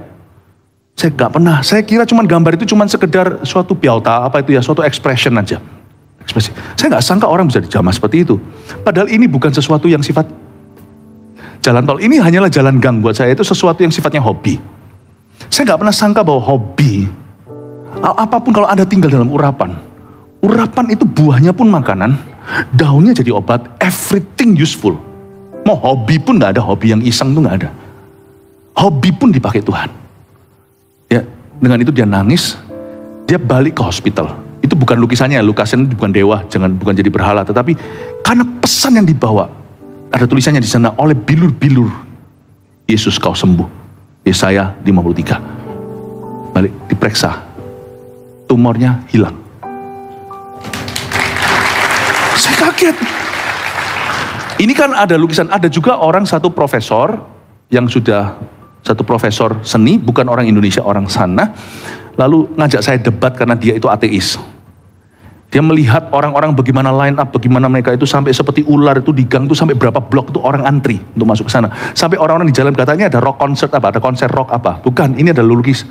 Saya nggak pernah, saya kira cuma gambar itu cuma sekedar suatu biauta, suatu expression aja. Ekspresi. Saya nggak sangka orang bisa dijamah seperti itu. Padahal ini bukan sesuatu yang sifat jalan tol, ini hanyalah jalan gang buat saya, itu sesuatu yang sifatnya hobi. Saya nggak pernah sangka bahwa hobi, apapun kalau Anda tinggal dalam urapan itu buahnya pun makanan, daunnya jadi obat, everything useful. Mau hobi pun nggak ada hobi yang iseng tuh nggak ada. Hobi pun dipakai Tuhan. Ya, dengan itu dia nangis, dia balik ke hospital. Itu bukan lukisannya, lukisan itu bukan dewa, bukan jadi berhala, tetapi karena pesan yang dibawa, ada tulisannya di sana, oleh bilur-bilur Yesus kau sembuh. Yesaya 53. Balik diperiksa, tumornya hilang. Saya kaget. Ini kan ada lukisan, ada juga orang satu profesor yang sudah satu profesor seni, bukan orang Indonesia, orang sana, lalu ngajak saya debat karena dia itu ateis. Dia melihat orang-orang bagaimana line up, bagaimana mereka itu sampai seperti ular itu di gang itu sampai berapa blok itu orang antri untuk masuk ke sana. Sampai orang-orang di jalan katanya ada rock concert apa, ada konser rock apa. Bukan, ini ada lukis.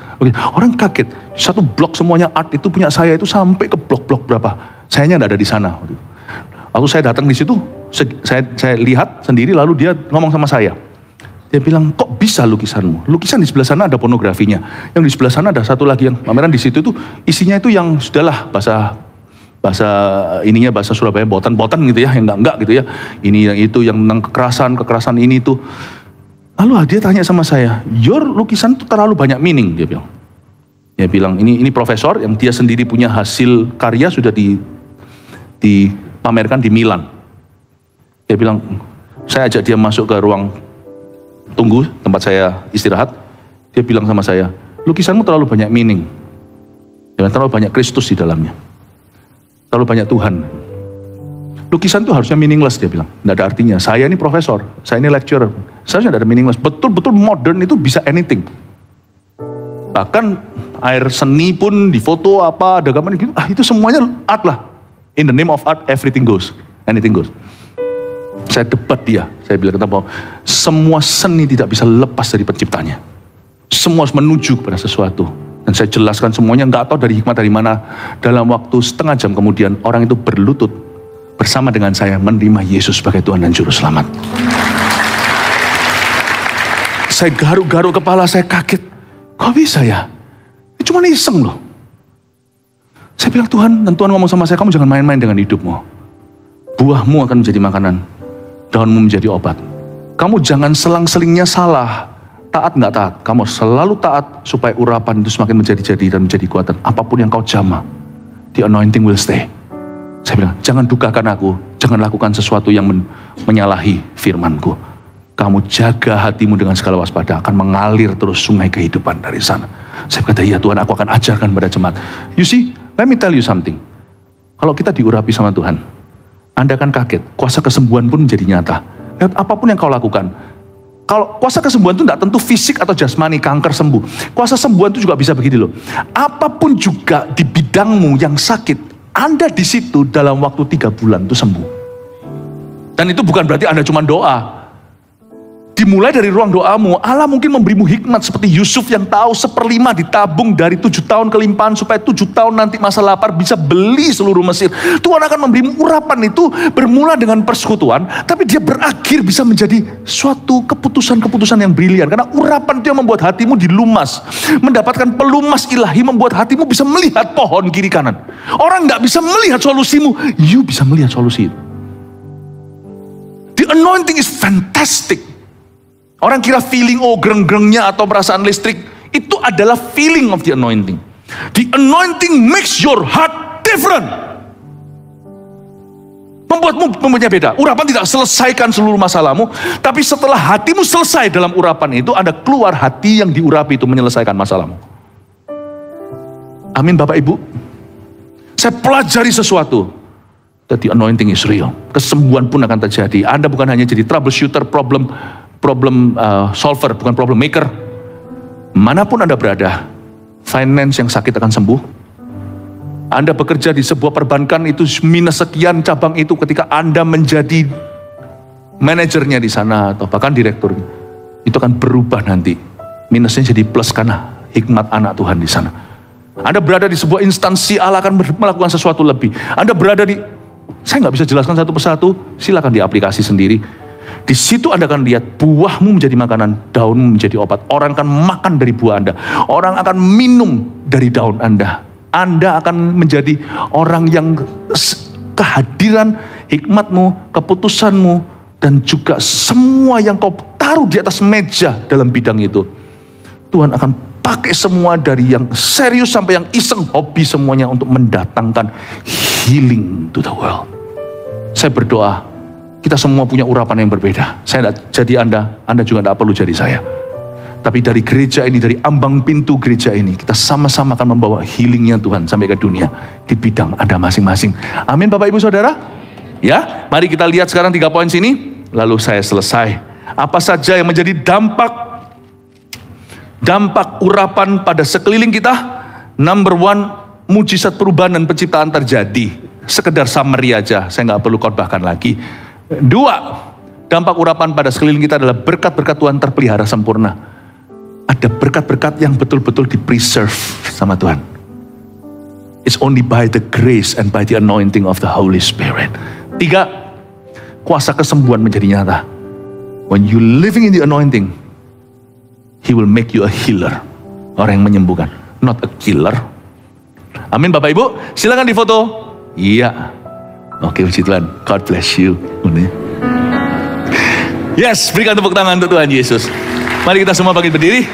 Orang kaget, satu blok semuanya art itu punya saya itu sampai ke blok-blok berapa. Sayanya tidak ada di sana. Waktu saya datang di situ, saya lihat sendiri lalu dia ngomong sama saya. Dia bilang, kok bisa lukisanmu? Lukisan di sebelah sana ada pornografinya. Yang di sebelah sana ada satu lagi yang pameran di situ itu isinya itu yang sudahlah bahasa bahasa Surabaya botan-botan gitu ya, yang enggak gitu ya. Ini yang itu, yang tentang kekerasan ini itu. Lalu dia tanya sama saya, "Your lukisan itu terlalu banyak meaning," dia bilang. Dia bilang, ini profesor yang dia sendiri punya hasil karya sudah dipamerkan di Milan. Dia bilang, saya ajak dia masuk ke ruang tunggu tempat saya istirahat. Dia bilang sama saya, "Lukisanmu terlalu banyak meaning. Terlalu banyak Kristus di dalamnya. Terlalu banyak Tuhan. Lukisan itu harusnya meaningless," dia bilang. Tidak ada artinya. Saya ini profesor, saya ini lecturer. Seharusnya tidak ada meaningless. Betul-betul modern itu bisa anything. Bahkan air seni pun difoto apa, ada gambar gitu. Itu semuanya art lah. In the name of art, everything goes. Anything goes. Saya debat dia. Saya bilang bahwa semua seni tidak bisa lepas dari penciptanya. Semua harus menuju kepada sesuatu. Dan saya jelaskan semuanya, nggak tahu dari hikmat dari mana. Dalam waktu setengah jam kemudian, orang itu berlutut bersama dengan saya menerima Yesus sebagai Tuhan dan Juru Selamat. Saya garuk-garuk kepala, saya kaget. Kok bisa ya? Ini cuma iseng loh. Saya bilang, Tuhan, dan Tuhan ngomong sama saya, kamu jangan main-main dengan hidupmu. Buahmu akan menjadi makanan, daunmu menjadi obat. Kamu jangan selang-selingnya salah. Taat nggak taat, kamu selalu taat supaya urapan itu semakin menjadi-jadi dan menjadi kuatan. Apapun yang kau jamah, the anointing will stay. Saya bilang, jangan dukakan aku, jangan lakukan sesuatu yang menyalahi firmanku. Kamu jaga hatimu dengan segala waspada, akan mengalir terus sungai kehidupan dari sana. Saya berkata, ya Tuhan, aku akan ajarkan pada jemaat. You see, let me tell you something. Kalau kita diurapi sama Tuhan, Anda akan kaget, kuasa kesembuhan pun menjadi nyata. Lihat, apapun yang kau lakukan, kalau kuasa kesembuhan itu tidak tentu fisik atau jasmani, kanker sembuh. Kuasa sembuhan itu juga bisa begini loh. Apapun juga di bidangmu yang sakit, Anda di situ dalam waktu 3 bulan itu sembuh. Dan itu bukan berarti Anda cuma doa. Dimulai dari ruang doamu, Allah mungkin memberimu hikmat seperti Yusuf yang tahu 1/5 ditabung dari 7 tahun kelimpahan supaya 7 tahun nanti masa lapar bisa beli seluruh Mesir. Tuhan akan memberimu urapan itu bermula dengan persekutuan, tapi dia berakhir bisa menjadi suatu keputusan-keputusan yang brilian. Karena urapan itu yang membuat hatimu dilumas. Mendapatkan pelumas ilahi membuat hatimu bisa melihat pohon kiri kanan. Orang nggak bisa melihat solusimu, you bisa melihat solusi itu. The anointing is fantastic. Orang kira feeling, gereng-gerengnya atau perasaan listrik, itu adalah feeling of the anointing. The anointing makes your heart different. Membuatmu mempunyai beda. Urapan tidak selesaikan seluruh masalahmu, tapi setelah hatimu selesai dalam urapan itu, Anda keluar hati yang diurapi itu menyelesaikan masalahmu. Amin Bapak Ibu. Saya pelajari sesuatu. That the anointing is real. Kesembuhan pun akan terjadi. Anda bukan hanya jadi troubleshooter, problem solver, bukan problem maker. Manapun Anda berada, finance yang sakit akan sembuh. Anda bekerja di sebuah perbankan itu minus sekian cabang itu, ketika Anda menjadi manajernya di sana atau bahkan direktur, itu akan berubah nanti. Minusnya jadi plus karena hikmat anak Tuhan di sana. Anda berada di sebuah instansi, Allah akan melakukan sesuatu lebih. Anda berada di, saya nggak bisa jelaskan satu persatu, silakan diaplikasi sendiri. Di situ Anda akan lihat buahmu menjadi makanan, daunmu menjadi obat. Orang akan makan dari buah Anda. Orang akan minum dari daun Anda. Anda akan menjadi orang yang kehadiran hikmatmu, keputusanmu, dan juga semua yang kau taruh di atas meja dalam bidang itu. Tuhan akan pakai semua dari yang serius sampai yang iseng, hobi semuanya untuk mendatangkan healing to the world. Saya berdoa, kita semua punya urapan yang berbeda. Saya tidak jadi Anda juga tidak perlu jadi saya. Tapi dari gereja ini, dari ambang pintu gereja ini, kita sama-sama akan membawa healingnya Tuhan sampai ke dunia di bidang Anda masing-masing. Amin Bapak Ibu Saudara. Ya, mari kita lihat sekarang 3 poin sini, lalu saya selesai. Apa saja yang menjadi dampak urapan pada sekeliling kita? Number 1, mujizat perubahan dan penciptaan terjadi. Sekedar summary aja, saya nggak perlu khotbahkan lagi. 2, dampak urapan pada sekeliling kita adalah berkat-berkat Tuhan terpelihara sempurna. Ada berkat-berkat yang betul-betul di-preserve sama Tuhan. It's only by the grace and by the anointing of the Holy Spirit. 3, kuasa kesembuhan menjadi nyata. When you living in the anointing, He will make you a healer. Orang yang menyembuhkan, not a killer. Amin Bapak Ibu. Silakan difoto. Iya. Oke, puji Tuhan. God bless you. Yes, berikan tepuk tangan untuk Tuhan Yesus. Mari kita semua bangkit berdiri.